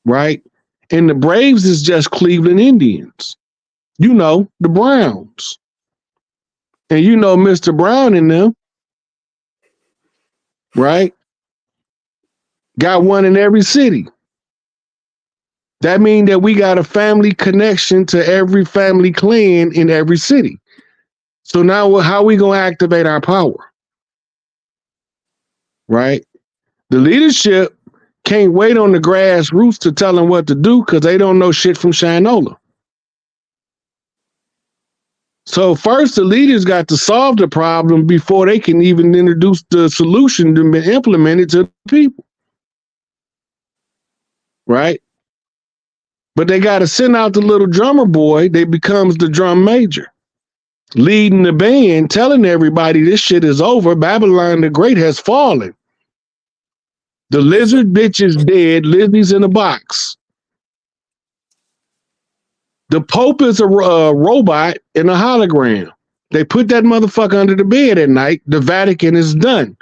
Right? And the Braves is just Cleveland Indians. You know, the Browns. And you know Mr. Brown in them. Right? Got one in every city. That means that we got a family connection to every family clan in every city. So now how are we going to activate our power? Right? The leadership can't wait on the grassroots to tell them what to do because they don't know shit from Shinola. So first, the leaders got to solve the problem before they can even introduce the solution to be implemented to the people. Right? But they got to send out the little drummer boy that becomes the drum major, leading the band, telling everybody this shit is over. Babylon the Great has fallen. The lizard bitch is dead. Lizzie's in a box. The Pope is a robot in a hologram. They put that motherfucker under the bed at night. The Vatican is done.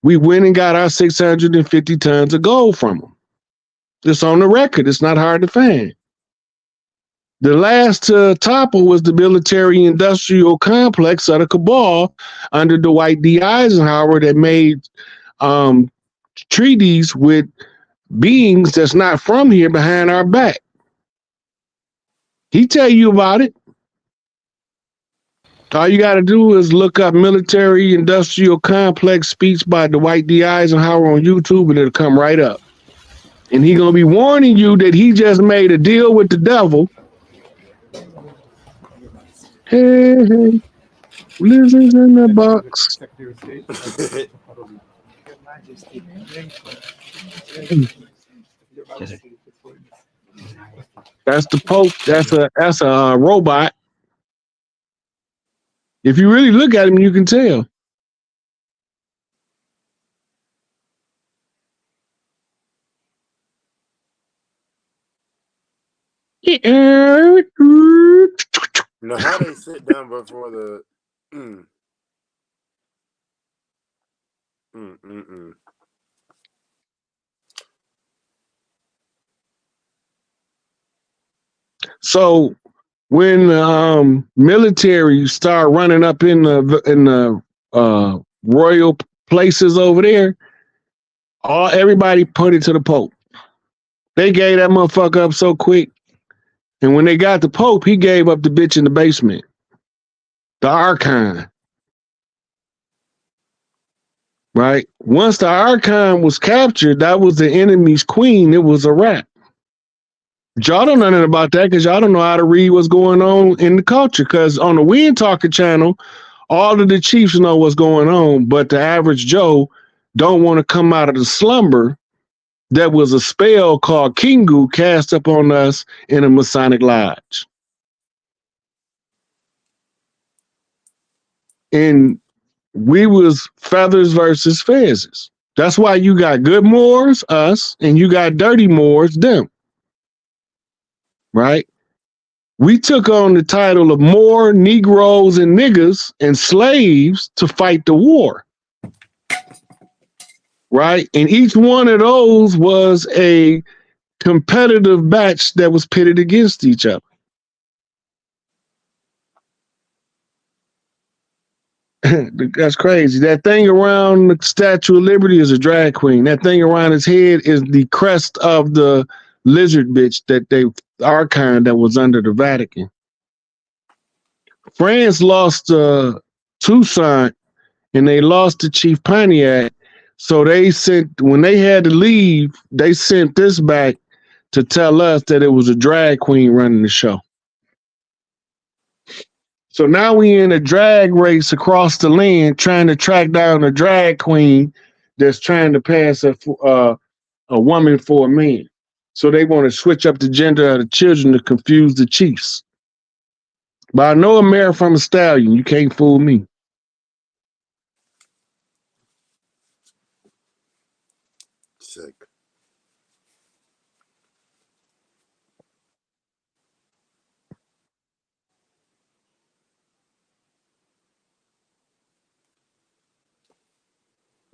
We went and got our 650 tons of gold from them. It's on the record. It's not hard to find. The last to topple was the military-industrial complex of the cabal under Dwight D. Eisenhower that made treaties with beings that's not from here behind our back. He tell you about it. All you got to do is look up military industrial complex speech by Dwight D. Eisenhower on YouTube, and it'll come right up. And he going to be warning you that he just made a deal with the devil. Hey, hey, lizards in the box. That's the Pope. That's a robot. If you really look at him, you can tell. Now, how they sit down before the So when the military start running up in the royal places over there, everybody pointed to the Pope. They gave that motherfucker up so quick. And when they got the Pope, he gave up the bitch in the basement. The Archon. Right? Once the Archon was captured, that was the enemy's queen. It was a wrap. Y'all don't know nothing about that because y'all don't know how to read what's going on in the culture. Because on the Wind Talker channel, all of the chiefs know what's going on, but the average Joe don't want to come out of the slumber that was a spell called Kingu cast upon us in a Masonic lodge. And we was feathers versus fezzes. That's why you got good Moors, us, and you got dirty Moors, them. Right? We took on the title of Moor, Negroes, and niggas and slaves to fight the war. Right? And each one of those was a competitive batch that was pitted against each other. That's crazy. That thing around the Statue of Liberty is a drag queen. That thing around his head is the crest of the lizard bitch Archon that was under the Vatican. France lost Toussaint and they lost to Chief Pontiac. So when they had to leave, they sent this back to tell us that it was a drag queen running the show. So now we in a drag race across the land trying to track down a drag queen that's trying to pass a woman for a man. So they want to switch up the gender of the children to confuse the chiefs. But I know a mare from a stallion. You can't fool me. Sick.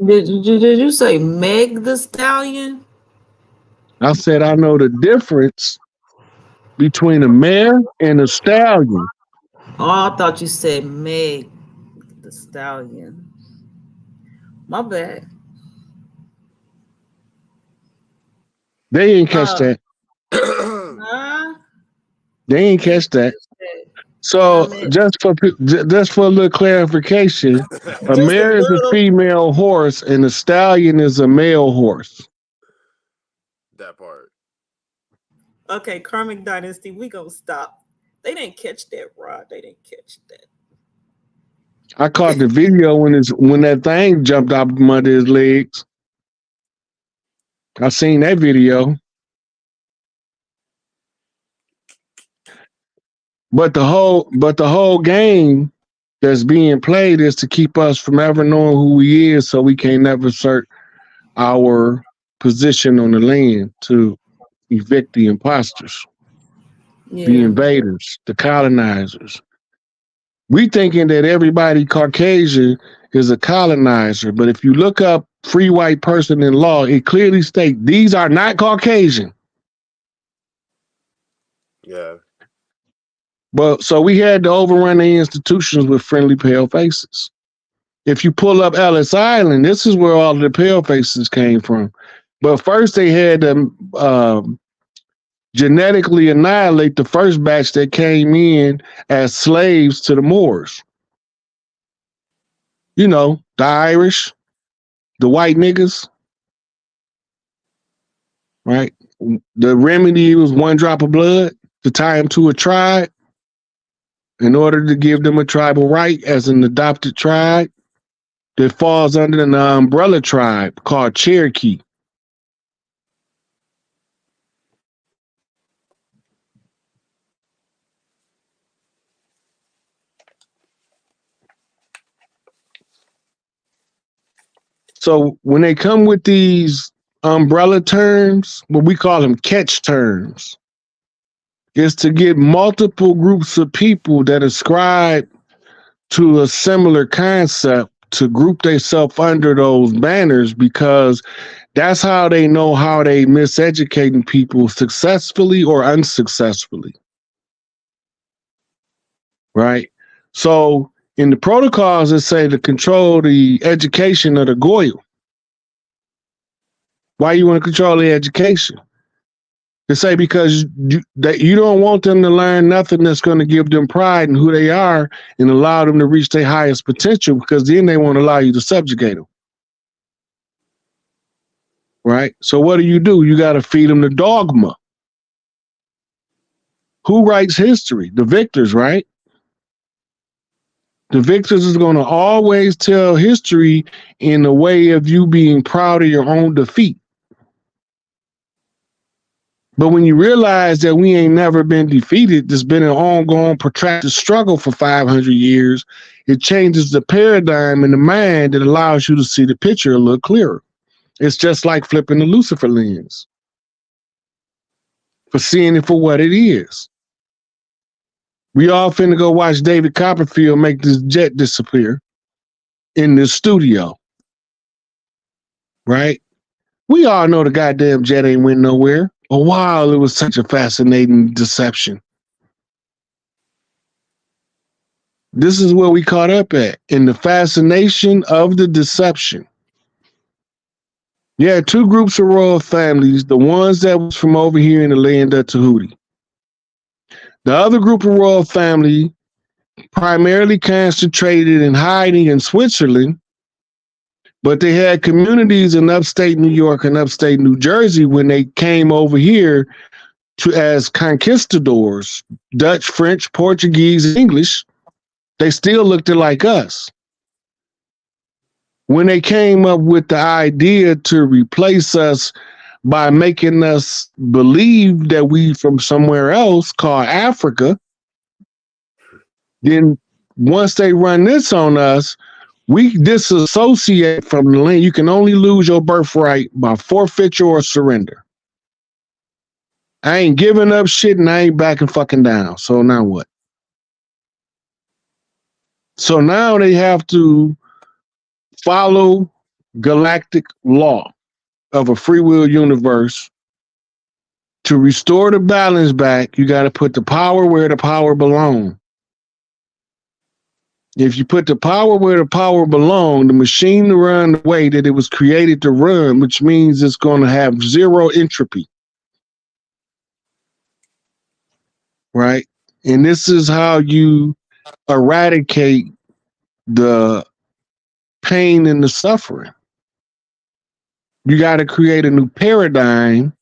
Did you say Meg the Stallion? I said I know the difference between a mare and a stallion. Oh, I thought you said Meg the Stallion. My bad. They ain't catch that. They ain't catch that. So just for a little clarification, a mare is a female horse and a stallion is a male horse. That part. Okay, Karmic Dynasty, we gonna stop. They didn't catch that, Rod. They didn't catch that. I caught the video when that thing jumped out from under his legs. I seen that video. But the whole game that's being played is to keep us from ever knowing who he is, so we can't never assert our position on the land to evict the imposters, the invaders, the colonizers. We thinking that everybody Caucasian is a colonizer, but if you look up free white person in law, it clearly states these are not Caucasian. Yeah. But so we had to overrun the institutions with friendly pale faces. If you pull up Ellis Island, this is where all the pale faces came from. But first they had to genetically annihilate the first batch that came in as slaves to the Moors. You know, the Irish, the white niggas, right? The remedy was one drop of blood to tie them to a tribe in order to give them a tribal right as an adopted tribe that falls under an umbrella tribe called Cherokee. So when they come with these umbrella terms, what we call them catch terms, is to get multiple groups of people that ascribe to a similar concept to group themselves under those banners, because that's how they know how they miseducating people successfully or unsuccessfully. right? So in the protocols, it say to control the education of the Goyim. Why you want to control the education? They say because you don't want them to learn nothing that's going to give them pride in who they are and allow them to reach their highest potential, because then they won't allow you to subjugate them. Right? So what do? You got to feed them the dogma. Who writes history? The victors, right? The victors is going to always tell history in the way of you being proud of your own defeat. But when you realize that we ain't never been defeated, there's been an ongoing, protracted struggle for 500 years, it changes the paradigm in the mind that allows you to see the picture a little clearer. It's just like flipping the Lucifer lens for seeing it for what it is. We all finna go watch David Copperfield make this jet disappear in this studio, right? We all know the goddamn jet ain't went nowhere. Oh, wow, it was such a fascinating deception. This is where we caught up at, in the fascination of the deception. Yeah, two groups of royal families, the ones that was from over here in the land of Tahuti. The other group of royal family primarily concentrated in hiding in Switzerland, but they had communities in upstate New York and upstate New Jersey when they came over here as conquistadors, Dutch, French, Portuguese, English. They still looked like us. When they came up with the idea to replace us by making us believe that we from somewhere else called Africa, then once they run this on us, we disassociate from the land. You can only lose your birthright by forfeiture or surrender. I ain't giving up shit and I ain't backing fucking down. So now what? So now they have to follow galactic law of a free will universe. To restore the balance back, you got to put the power where the power belongs. If you put the power where the power belongs, the machine to run the way that it was created to run, which means it's going to have zero entropy. Right? And this is how you eradicate the pain and the suffering. You got to create a new paradigm,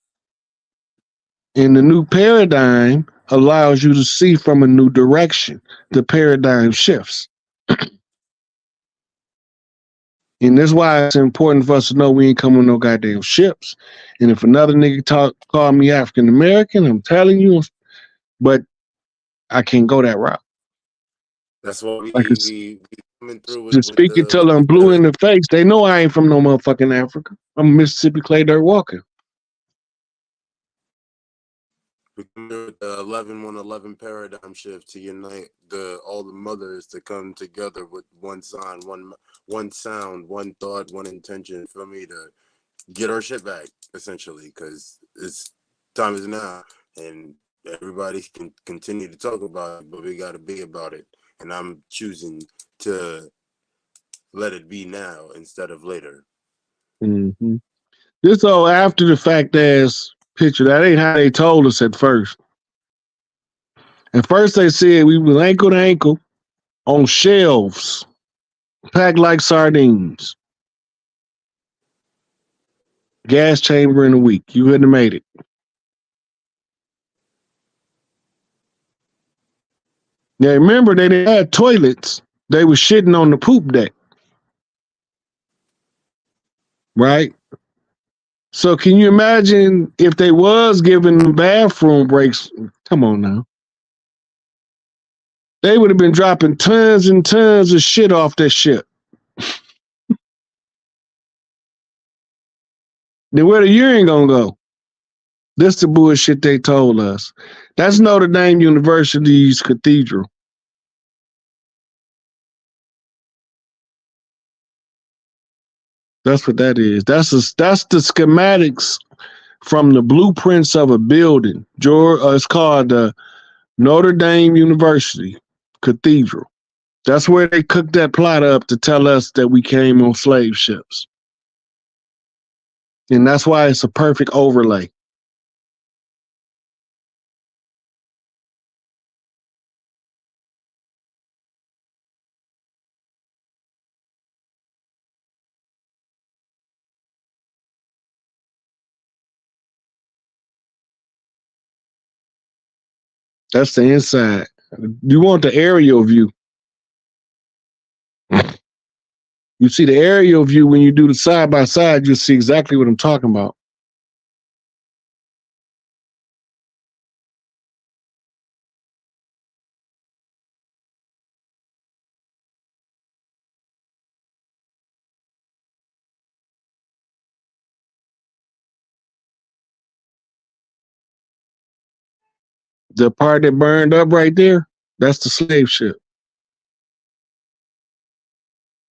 and the new paradigm allows you to see from a new direction. The paradigm shifts. And that's why it's important for us to know we ain't coming with no goddamn ships. And if another nigga call me African American, I'm telling you, but I can't go that route. That's what we coming through to speak it till I'm blue in the face. They know I ain't from no motherfucking Africa. I'm a Mississippi Clay Dirt Walker. We come with the 11-1-11 paradigm shift to unite all the mothers to come together with one sign, one sound, one thought, one intention for me to get our shit back, essentially, because it's time is now, and everybody can continue to talk about it, but we got to be about it. And I'm choosing to let it be now instead of later. Mm-hmm. This all after the fact ass picture. That ain't how they told us at first. At first they said we was ankle to ankle on shelves, packed like sardines. Gas chamber in a week. You wouldn't have made it. Now remember, they didn't have toilets. They were shitting on the poop deck. Right? So can you imagine if they was giving them bathroom breaks? Come on now. They would have been dropping tons and tons of shit off that ship. Then where the urine gonna go? This the bullshit they told us. That's Notre Dame University's cathedral. That's what that is. That's the schematics from the blueprints of a building. It's called Notre Dame University cathedral. That's where they cooked that plot up to tell us that we came on slave ships. And that's why it's a perfect overlay. That's the inside. You want the aerial view. You see the aerial view when you do the side by side, you'll see exactly what I'm talking about. The part that burned up right there, that's the slave ship.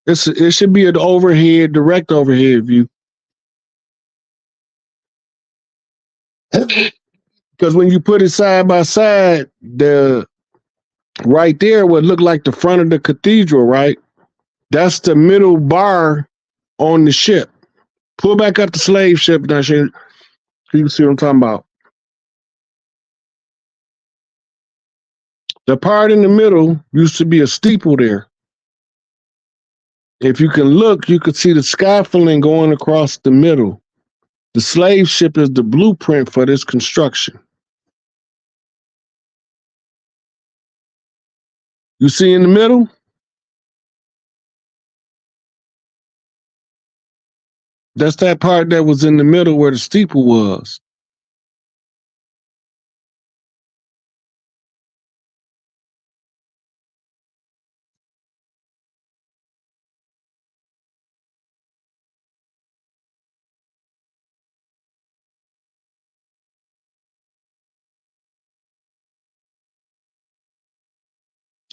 It should be an overhead, direct overhead view. Because when you put it side by side, the right there would look like the front of the cathedral, right? That's the middle bar on the ship. Pull back up the slave ship, now you can see what I'm talking about. The part in the middle used to be a steeple there. If you can look, you could see the scaffolding going across the middle. The slave ship is the blueprint for this construction. You see in the middle? That's that part that was in the middle where the steeple was.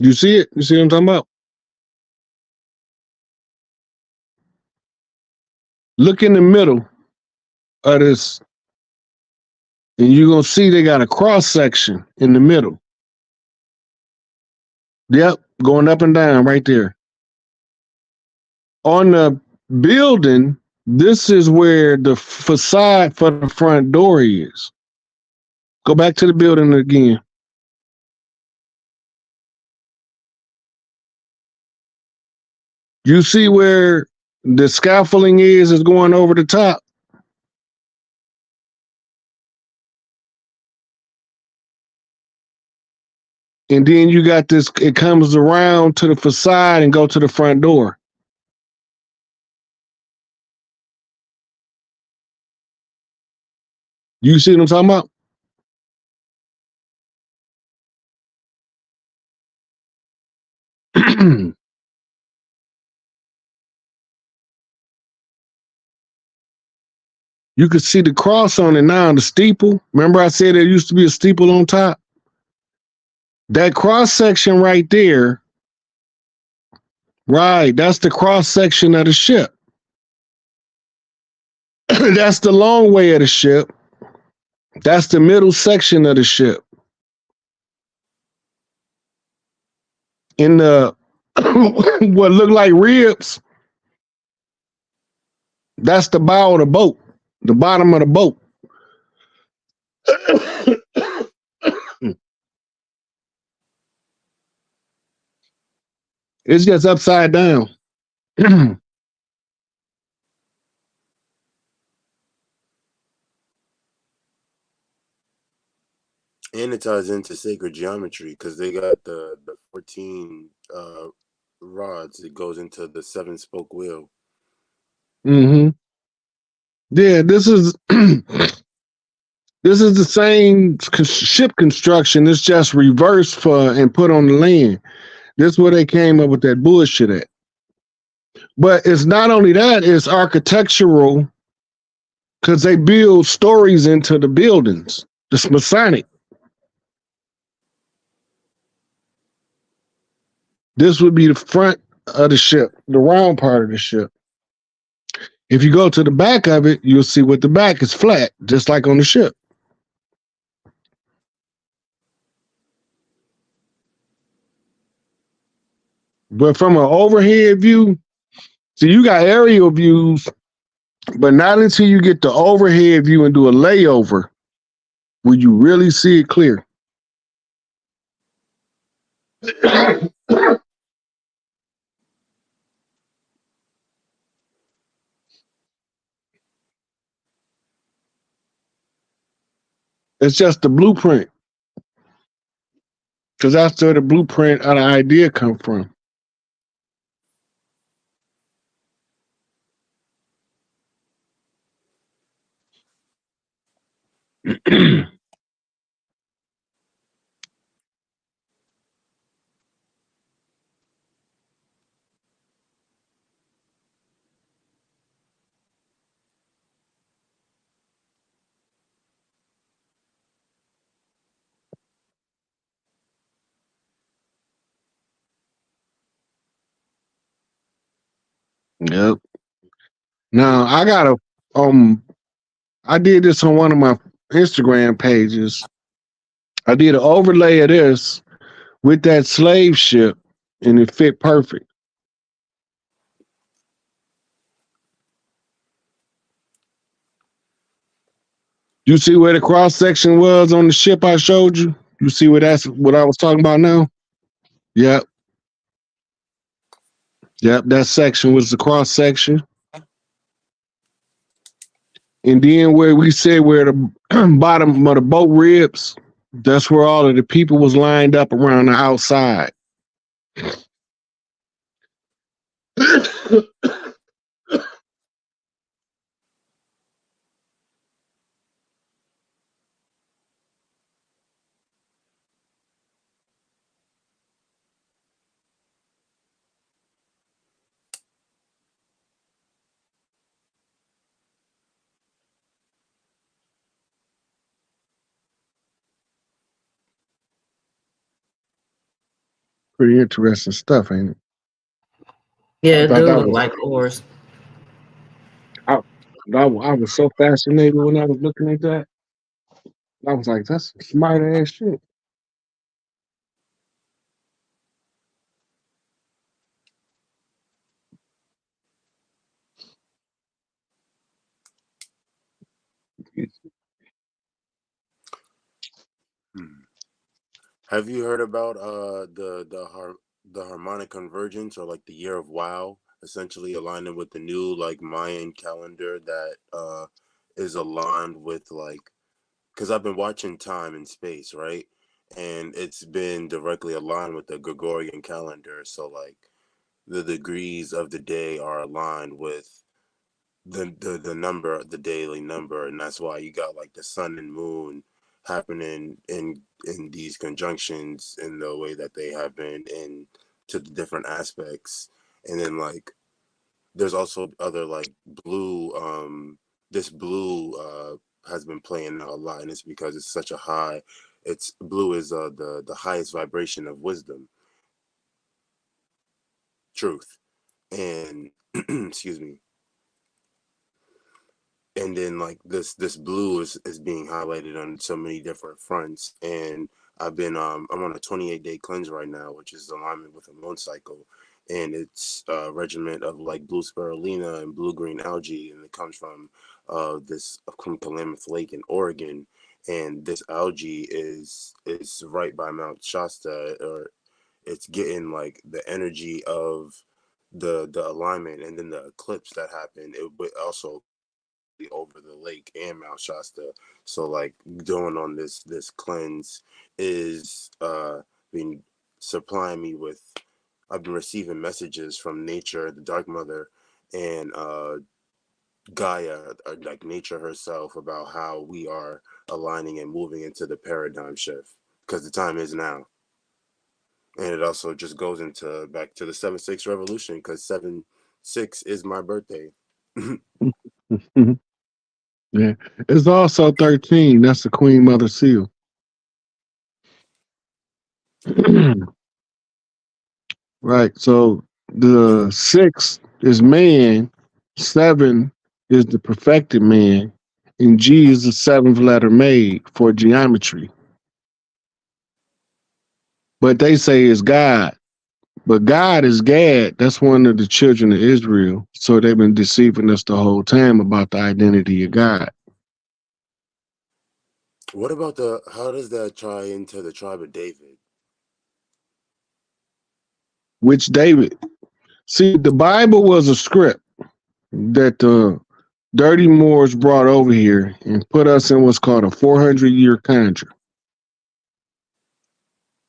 You see it? You see what I'm talking about? Look in the middle of this, and you're going to see they got a cross section in the middle. Yep, going up and down right there. On the building, this is where the facade for the front door is. Go back to the building again. You see where the scaffolding is going over the top. And then you got this, it comes around to the facade and go to the front door. You see what I'm talking about? You could see the cross on it now, the steeple. Remember I said there used to be a steeple on top? That cross section right there, right, that's the cross section of the ship. That's the long way of the ship. That's the middle section of the ship. In the what look like ribs, that's the bow of the boat, the bottom of the boat. It's just upside down. And it ties into sacred geometry because they got the 14 rods. It goes into the 7-spoke wheel. Mm-hmm. Yeah, this is this is the same ship construction. It's just reversed for and put on the land. This is where they came up with that bullshit at. But it's not only that, it's architectural because they build stories into the buildings. It's Masonic. This would be the front of the ship, the round part of the ship. If you go to the back of it, you'll see what the back is flat, just like on the ship. But from an overhead view, see, you got aerial views, but not until you get the overhead view and do a layover will you really see it clear. It's just the blueprint, because that's where the blueprint of the idea come from. Yep. Now I got a I did this on one of my Instagram pages. I did an overlay of this with that slave ship, and it fit perfect. You see where the cross section was on the ship I showed you? You see where that's what I was talking about now? Yep. Yep. That section was the cross section. And then where we said where the bottom of the boat ribs, that's where all of the people was lined up around the outside. Pretty interesting stuff, ain't it? Yeah, I it thought do that look was like oars. I was so fascinated when I was looking at that. I was like, that's some smart ass shit. Hmm. Have you heard about the harmonic convergence, or like the year of Wow, essentially aligning with the new like Mayan calendar that is aligned with like, because I've been watching time and space, right? And it's been directly aligned with the Gregorian calendar. So like the degrees of the day are aligned with the number, the daily number, and that's why you got like the sun and moon happening in these conjunctions in the way that they have been in to the different aspects. And then like there's also other like blue, this blue has been playing out a lot, and it's because it's such a high, it's blue is the highest vibration of wisdom, truth, and excuse me. And then like this blue is being highlighted on so many different fronts. And I'm on a 28-day cleanse right now, which is alignment with a moon cycle, and it's a regiment of like blue spirulina and blue green algae, and it comes from this from Klamath Lake in Oregon. And this algae is right by Mount Shasta, or it's getting like the energy of the alignment, and then the eclipse that happened, it would also over the lake and Mount Shasta. So like doing on this cleanse is been supplying me with, I've been receiving messages from nature, the dark mother, and Gaia, like nature herself, about how we are aligning and moving into the paradigm shift, because the time is now. And it also just goes into back to the 7-6 revolution, because 7-6 is my birthday. Yeah. It's also 13. That's the Queen Mother Seal. Right. So the 6 is man, 7 is the perfected man, and G is the 7th letter made for geometry. But they say it's God, But God is Gad. That's one of the children of Israel. So they've been deceiving us the whole time about the identity of God. What about how does that tie into the tribe of David? Which David? See, the Bible was a script that the dirty Moors brought over here and put us in what's called a 400-year contract.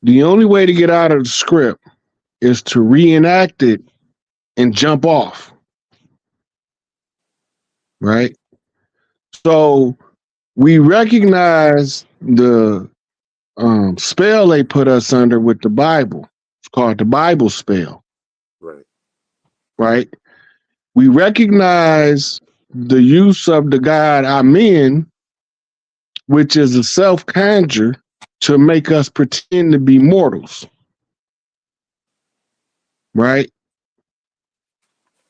The only way to get out of the script is to reenact it and jump off, right? So we recognize the spell they put us under with the Bible. It's called the Bible spell, Right. right? We recognize the use of the god Amen, which is a self-conjure to make us pretend to be mortals, right?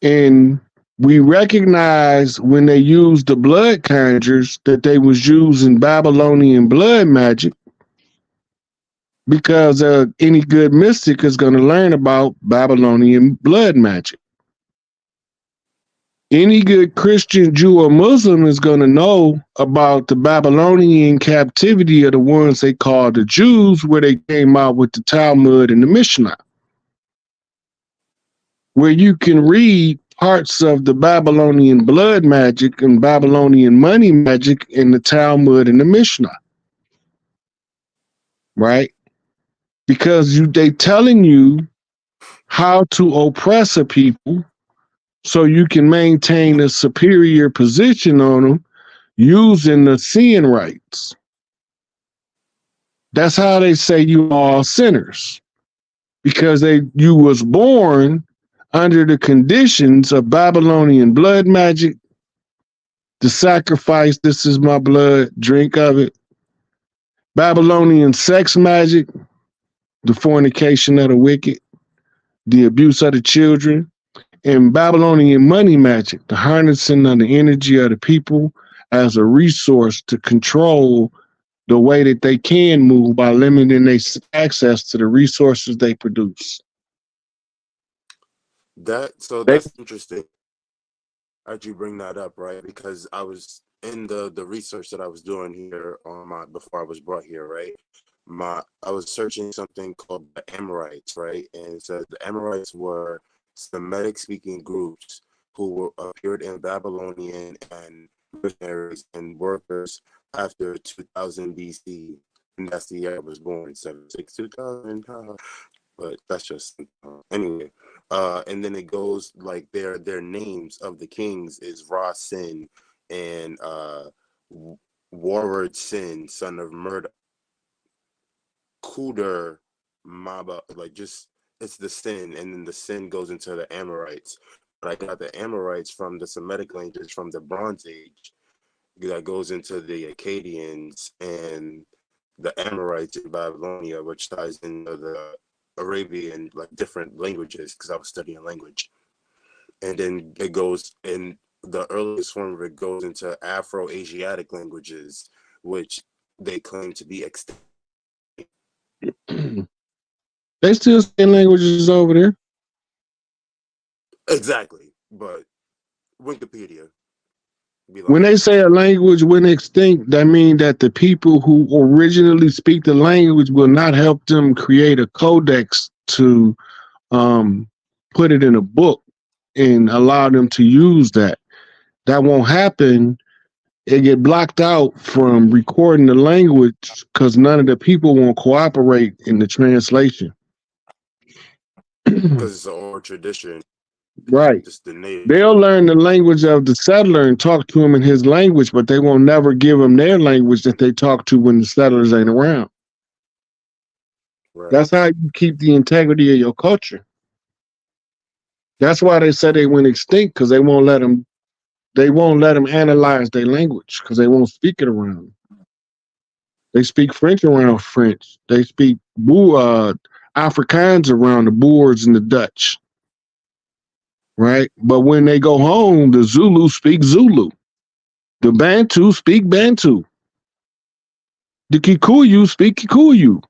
And we recognize when they used the blood conjures that they was using Babylonian blood magic, because any good mystic is going to learn about Babylonian blood magic. Any good Christian, Jew, or Muslim is going to know about the Babylonian captivity of the ones they call the Jews, where they came out with the Talmud and the Mishnah, where you can read parts of the Babylonian blood magic and Babylonian money magic in the Talmud and the Mishnah, right? Because they telling you how to oppress a people so you can maintain a superior position on them using the sin rights. That's how they say you are all sinners, because you was born under the conditions of Babylonian blood magic, the sacrifice, this is my blood, drink of it. Babylonian sex magic, the fornication of the wicked, the abuse of the children, and Babylonian money magic, the harnessing of the energy of the people as a resource to control the way that they can move by limiting their access to the resources they produce. That's interesting. How'd you bring that up, right? Because I was in the research that I was doing here before I was brought here, right? I was searching something called the Amorites, right? And it says the Amorites were Semitic speaking groups who appeared in Babylonian and missionaries and workers after 2000 BC. And that's the year I was born, 76, 2000. But that's just anyway. And then it goes like their names of the kings is Ra Sin and Warward Sin, son of Murder, Kuder Maba, like just it's the sin, and then the sin goes into the Amorites. But I got the Amorites from the Semitic language from the Bronze Age that goes into the Akkadians and the Amorites in Babylonia, which ties into the Arabian, like different languages, because I was studying language. And then it goes in the earliest form of it goes into Afro-Asiatic languages, which they claim to be extinct. They still say languages over there. Exactly, but Wikipedia. When they say a language went extinct, that means that the people who originally speak the language will not help them create a codex to put it in a book and allow them to use that. That won't happen. It get blocked out from recording the language because none of the people won't cooperate in the translation. Because it's an oral tradition. Right. Just the native. They'll learn the language of the settler and talk to him in his language, but they won't never give him their language that they talk to when the settlers ain't around. Right. That's how you keep the integrity of your culture. That's why they say they went extinct, because they won't let them analyze their language, because they won't speak it around. They speak French around French. They speak Afrikaans around the Boers and the Dutch. Right? But when they go home, the Zulu speak Zulu. The Bantu speak Bantu. The Kikuyu speak Kikuyu.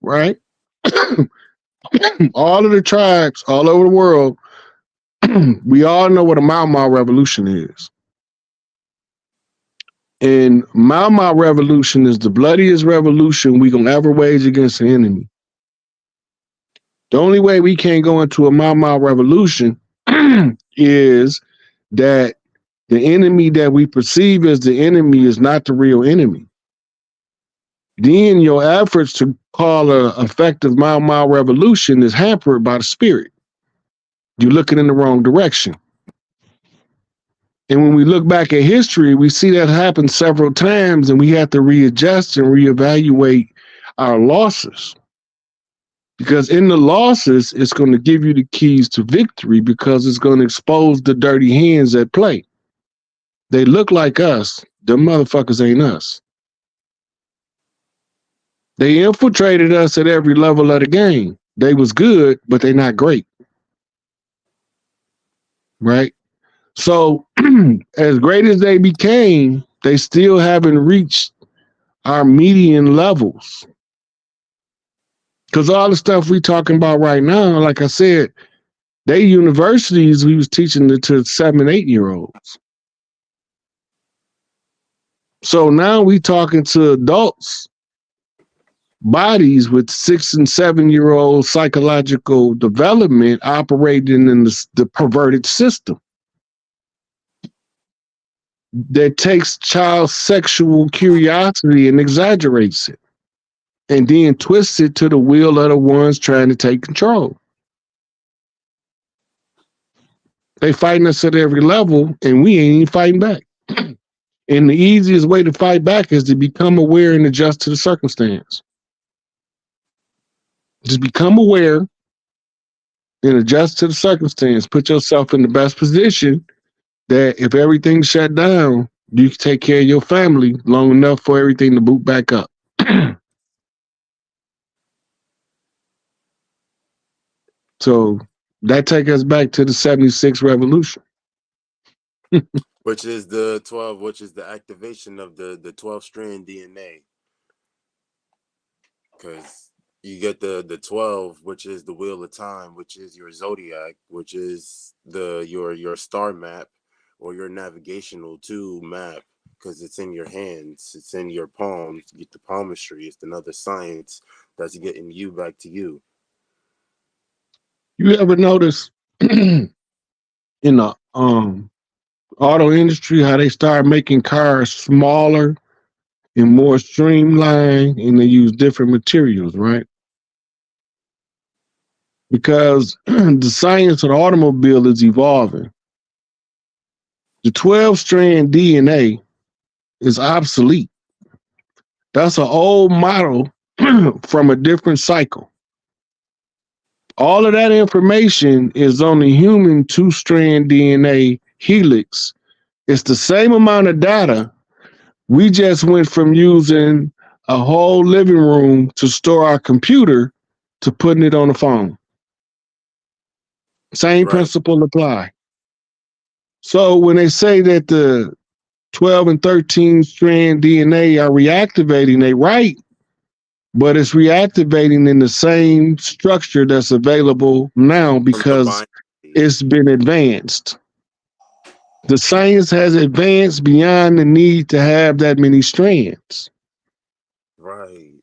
Right? all of the tribes all over the world, we all know what a Mau Mau revolution is. And Mau Mau revolution is the bloodiest revolution we gonna ever wage against the enemy. The only way we can't go into a Mau Mau revolution is that the enemy that we perceive as the enemy is not the real enemy. Then your efforts to call an effective Mau Mau revolution is hampered by the spirit. You're looking in the wrong direction. And when we look back at history, we see that happen several times, and we have to readjust and reevaluate our losses. Because in the losses, it's going to give you the keys to victory, because it's going to expose the dirty hands at play. They look like us. Them motherfuckers ain't us. They infiltrated us at every level of the game. They was good, but they not great. Right? So as great as they became, they still haven't reached our median levels. Because all the stuff we talking about right now, like I said, they universities, we was teaching it to 7, 8-year-olds. So now we talking to adults, bodies with 6 and 7-year-old psychological development operating in the perverted system that takes child sexual curiosity and exaggerates it, and then twists it to the will of the ones trying to take control. They fighting us at every level, and we ain't even fighting back. And the easiest way to fight back is to become aware and adjust to the circumstance. Just become aware and adjust to the circumstance. Put yourself in the best position that if everything shut down, you can take care of your family long enough for everything to boot back up. So that takes us back to the 76 revolution. Which is the 12, which is the activation of the 12-strand DNA. Because you get the 12, which is the wheel of time, which is your zodiac, which is your star map or your navigational tool map, because it's in your hands, it's in your palms. You get the palmistry. It's another science that's getting you back to you. You ever notice in the auto industry how they start making cars smaller and more streamlined, and they use different materials, right? Because the science of the automobile is evolving. The 12-strand DNA is obsolete. That's an old model from a different cycle. All of that information is on the human 2-strand DNA helix. It's the same amount of data. We just went from using a whole living room to store our computer to putting it on the phone. Same principle apply. So when they say that the 12 and 13 strand DNA are reactivating, they right, but it's reactivating in the same structure that's available now because it's been advanced. The science has advanced beyond the need to have that many strands. Right.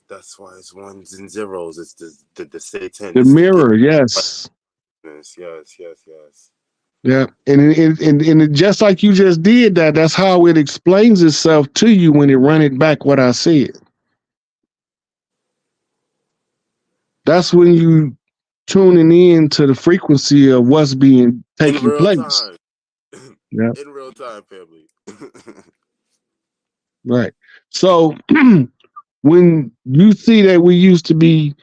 That's why it's ones and zeros. It's the Satan. The mirror, yes. Yes. Yeah, and just like you just did that, that's how it explains itself to you when it run it back what I said. That's when you tuning in to the frequency of what's being taking place. Yeah. In real time, family. Right. So when you see that we used to be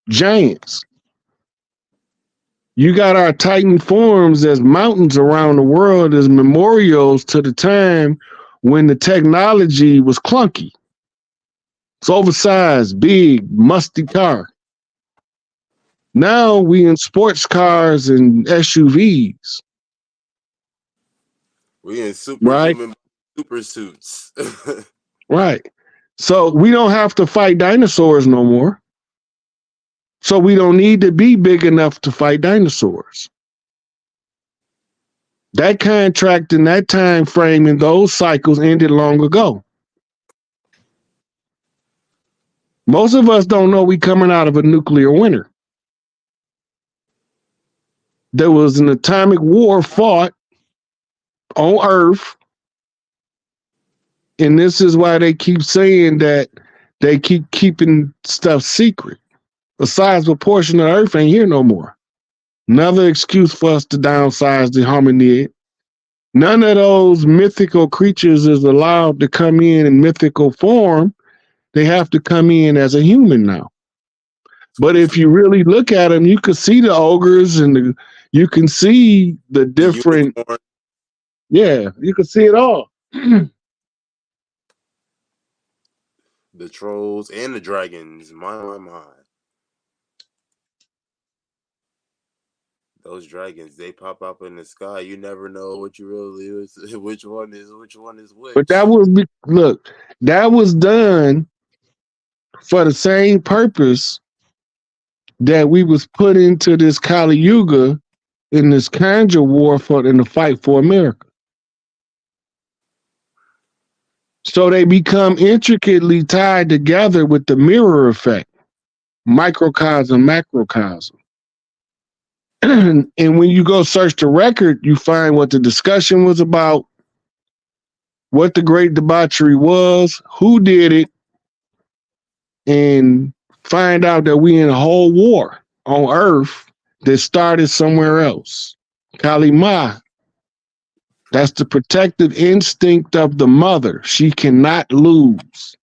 giants, you got our Titan forms as mountains around the world as memorials to the time when the technology was clunky. It's oversized, big, musty car. Now we in sports cars and SUVs. We in superhuman super suits. Right. So we don't have to fight dinosaurs no more. So we don't need to be big enough to fight dinosaurs. That contract and that time frame and those cycles ended long ago. Most of us don't know we coming out of a nuclear winter. There was an atomic war fought on Earth, and this is why they keep saying that they keep keeping stuff secret. A sizable portion of Earth ain't here no more. Another excuse for us to downsize the hominid. None of those mythical creatures is allowed to come in mythical form. They have to come in as a human now. But if you really look at them, you can see the ogres and you can see the different. Yeah, you can see it all. The trolls and the dragons. My. Those dragons, they pop up in the sky. You never know what you really is, which one is which. But that was done for the same purpose that we was put into this Kali Yuga in this Kanja war in the fight for America. So they become intricately tied together with the mirror effect, microcosm, macrocosm. And when you go search the record, you find what the discussion was about, what the great debauchery was, who did it, and find out that we in a whole war on Earth that started somewhere else. Kali Ma, that's the protective instinct of the mother. She cannot lose.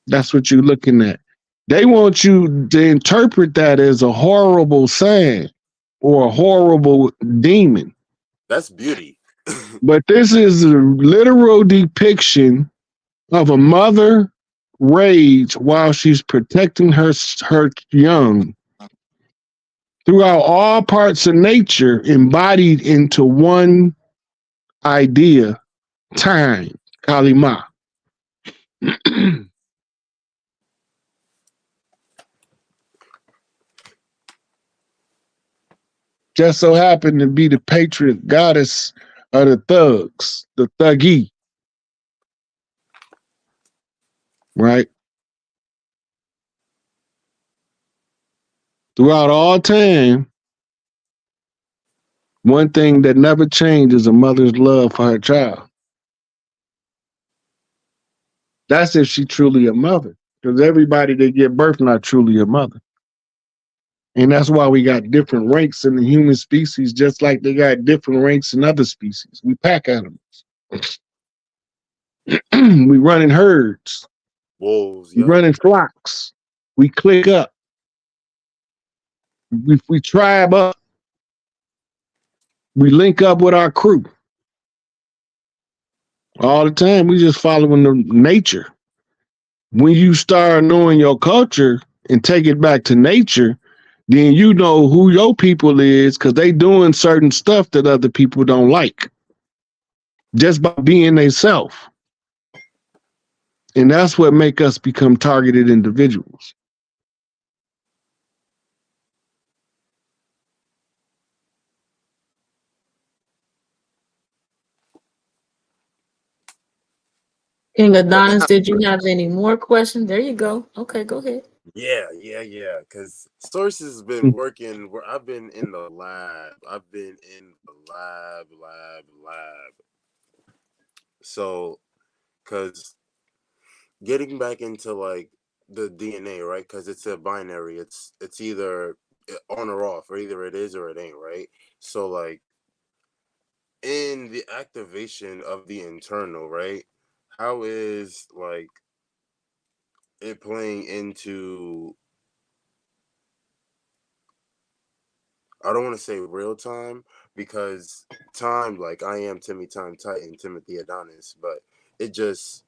That's what you're looking at. They want you to interpret that as a horrible sign or a horrible demon. That's beauty. But this is a literal depiction of a mother rage while she's protecting her young throughout all parts of nature, embodied into one idea, time, Kali Ma. Just so happened to be the patriot goddess of the thugs, the thuggy. Right? Throughout all time, one thing that never changed is a mother's love for her child. That's if she's truly a mother. Because everybody that give birth not truly a mother. And that's why we got different ranks in the human species, just like they got different ranks in other species. We pack animals. We run in herds. Wolves. We run in flocks. We click up. We tribe up. We link up with our crew. All the time, we just following the nature. When you start knowing your culture and take it back to nature, then you know who your people is because they doing certain stuff that other people don't like. Just by being they self. And that's what make us become targeted individuals. King Adonis, did you have any more questions? There you go. Okay, go ahead. Yeah. Because sources has been working where I've been in the lab. So, because getting back into like the DNA, right? Because it's a binary. It's either on or off, or either it is or it ain't, right? So like in the activation of the internal, right? How is like it playing into, I don't want to say real time, because time, like I am Timmy Time Titan, Timothy Adonis, but it just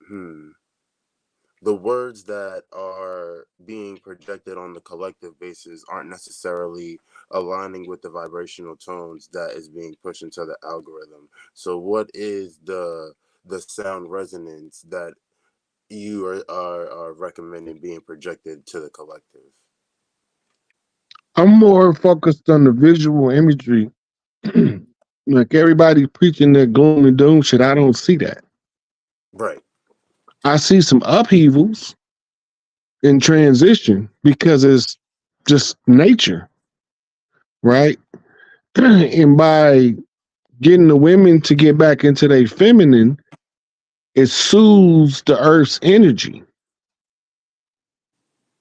the words that are being projected on the collective basis aren't necessarily aligning with the vibrational tones that is being pushed into the algorithm. So what is the sound resonance that you are recommending being projected to the collective? I'm more focused on the visual imagery. Like everybody preaching their gloom and doom shit, I don't see that. Right. I see some upheavals in transition because it's just nature, right? And by getting the women to get back into their feminine, it soothes the earth's energy.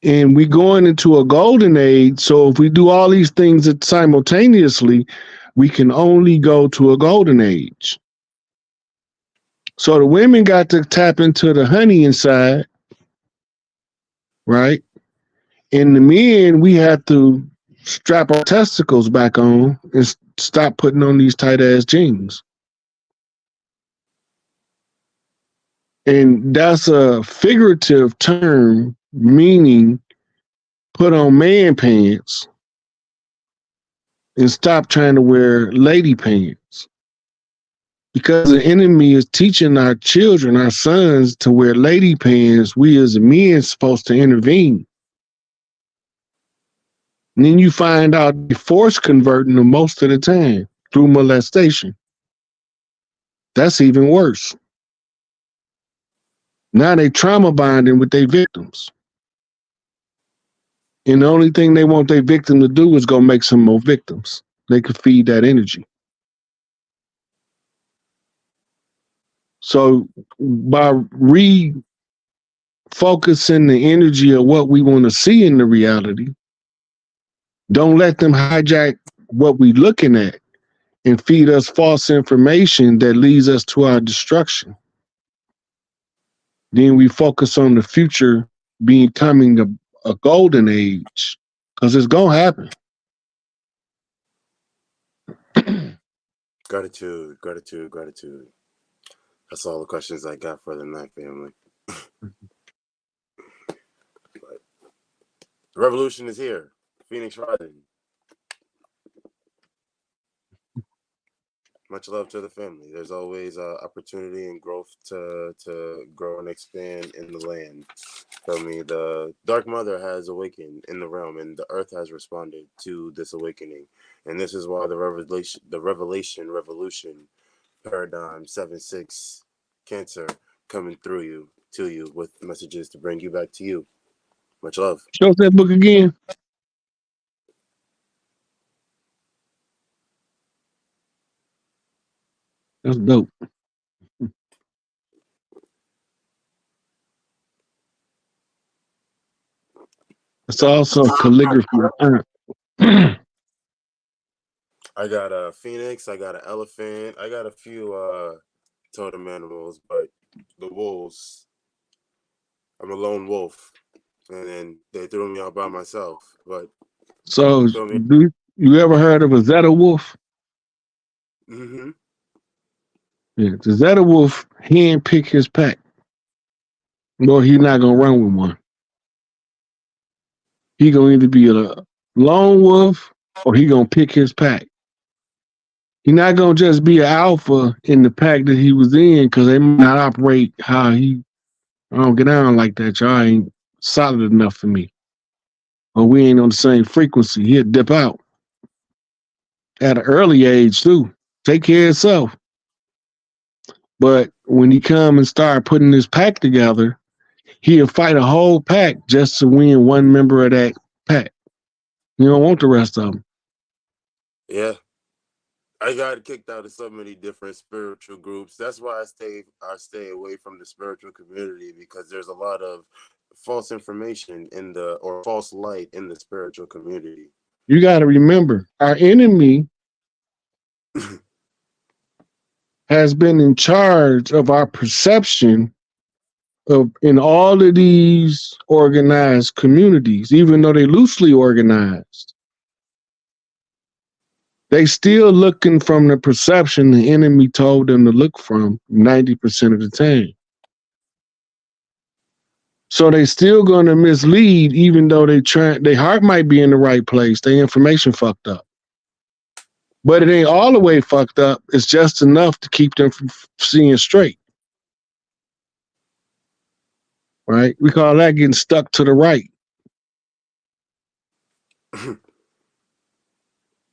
And we going into a golden age. So if we do all these things simultaneously, we can only go to a golden age. So the women got to tap into the honey inside, right? And the men, we have to strap our testicles back on and stop putting on these tight ass jeans. And that's a figurative term meaning put on man pants and stop trying to wear lady pants. Because the enemy is teaching our children, our sons, to wear lady pants, we as men supposed to intervene. And then you find out they force converting them most of the time through molestation. That's even worse. Now they trauma bonding with their victims. And the only thing they want their victim to do is go make some more victims. They could feed that energy. So by refocusing the energy of what we want to see in the reality, don't let them hijack what we're looking at and feed us false information that leads us to our destruction. Then we focus on the future becoming a golden age, because it's going to happen. Gratitude, gratitude, gratitude. That's all the questions I got for the night, family. But the revolution is here. Phoenix Rising. Much love to the family. There's always opportunity and growth to grow and expand in the land. Tell me, the Dark Mother has awakened in the realm, and the Earth has responded to this awakening. And this is why the revolution paradigm 7-6 Cancer coming through you to you with messages to bring you back to you. Much love. Show us that book again. That's dope. It's also calligraphy. I got a phoenix, I got an elephant, I got a few totem animals, but the wolves, I'm a lone wolf, and then they threw me out by myself. But So, do you ever heard of a Zeta wolf? Mm-hmm. Yeah, the Zeta wolf hand pick his pack. No, he's not gonna run with one. He gonna either be a lone wolf or he gonna pick his pack. He not gonna just be an alpha in the pack that he was in, because they might not operate how he. I don't get down like that. Y'all ain't solid enough for me, or we ain't on the same frequency. He'll dip out at an early age too. Take care of himself. But when he come and start putting his pack together, he'll fight a whole pack just to win one member of that pack. You don't want the rest of them. Yeah. I got kicked out of so many different spiritual groups. That's why I stay away from the spiritual community, because there's a lot of false information or false light in the spiritual community. You got to remember, our enemy has been in charge of our perception of in all of these organized communities, even though they're loosely organized. They still looking from the perception the enemy told them to look from 90% of the time. So they still going to mislead, even though their heart might be in the right place. Their information fucked up. But it ain't all the way fucked up. It's just enough to keep them from seeing straight. right? We call that getting stuck to the right.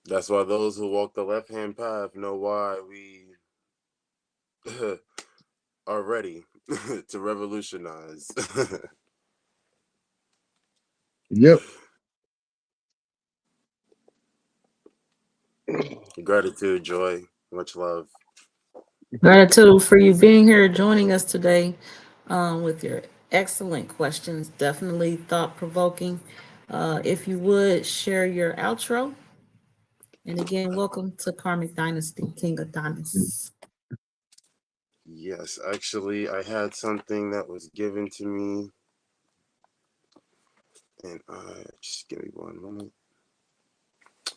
That's why those who walk the left-hand path know why we are ready to revolutionize. Yep. Gratitude, joy, much love. Gratitude for you being here, joining us today with your excellent questions. Definitely thought provoking. If you would share your outro. And again, welcome to Karmic Dynasty, King Adonis. Yes, actually, I had something that was given to me, and just give me one moment.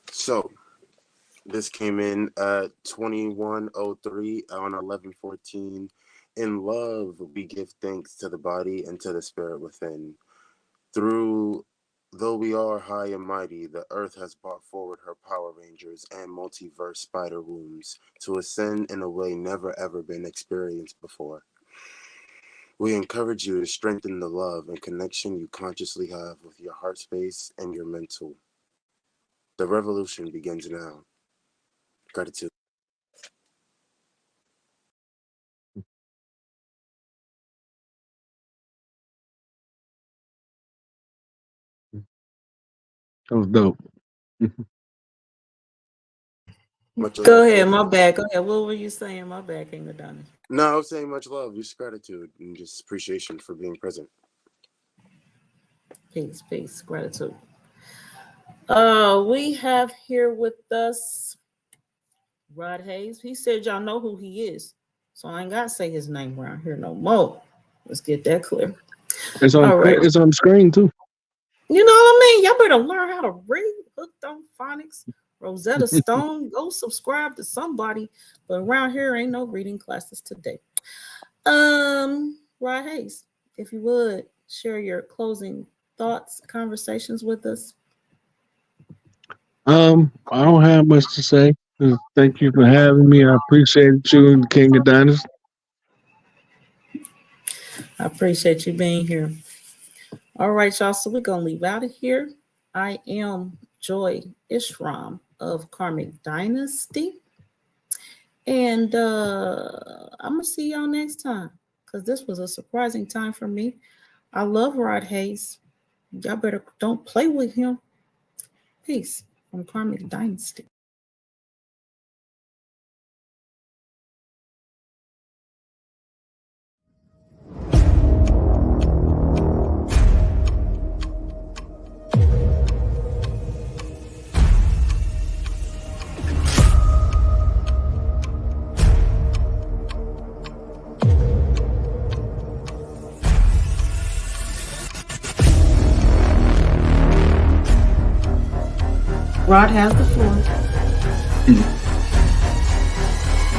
So, this came in at 21:03 on 11:14. In love, we give thanks to the body and to the spirit within. Though we are high and mighty, the earth has brought forward her Power Rangers and multiverse spider wombs to ascend in a way never ever been experienced before. We encourage you to strengthen the love and connection you consciously have with your heart space and your mental. The revolution begins now. Gratitude. That was dope. Much Go love. ahead, my bad. Go ahead. What were you saying? My bad, King Adonis. No, I was saying much love, just gratitude and just appreciation for being present. Peace, peace, gratitude. We have here with us Rod Hayes. He said y'all know who he is, so I ain't gotta say his name around here no more. Let's get that clear. It's on. All right. It's on the screen too. You know what I mean? Y'all better learn how to read. Hooked on Phonics, Rosetta Stone. Go subscribe to somebody. But around here ain't no reading classes today. Rod Hayes, if you would share your closing thoughts, conversations with us. I don't have much to say. Thank you for having me. I appreciate you and King Adonis. I appreciate you being here. All right, y'all. So we're gonna leave out of here. I am Joy Ishram of Karmic Dynasty. And I'm gonna see y'all next time because this was a surprising time for me. I love Rod Hayes. Y'all better don't play with him. Peace from Karmic Dynasty. Rod has the floor.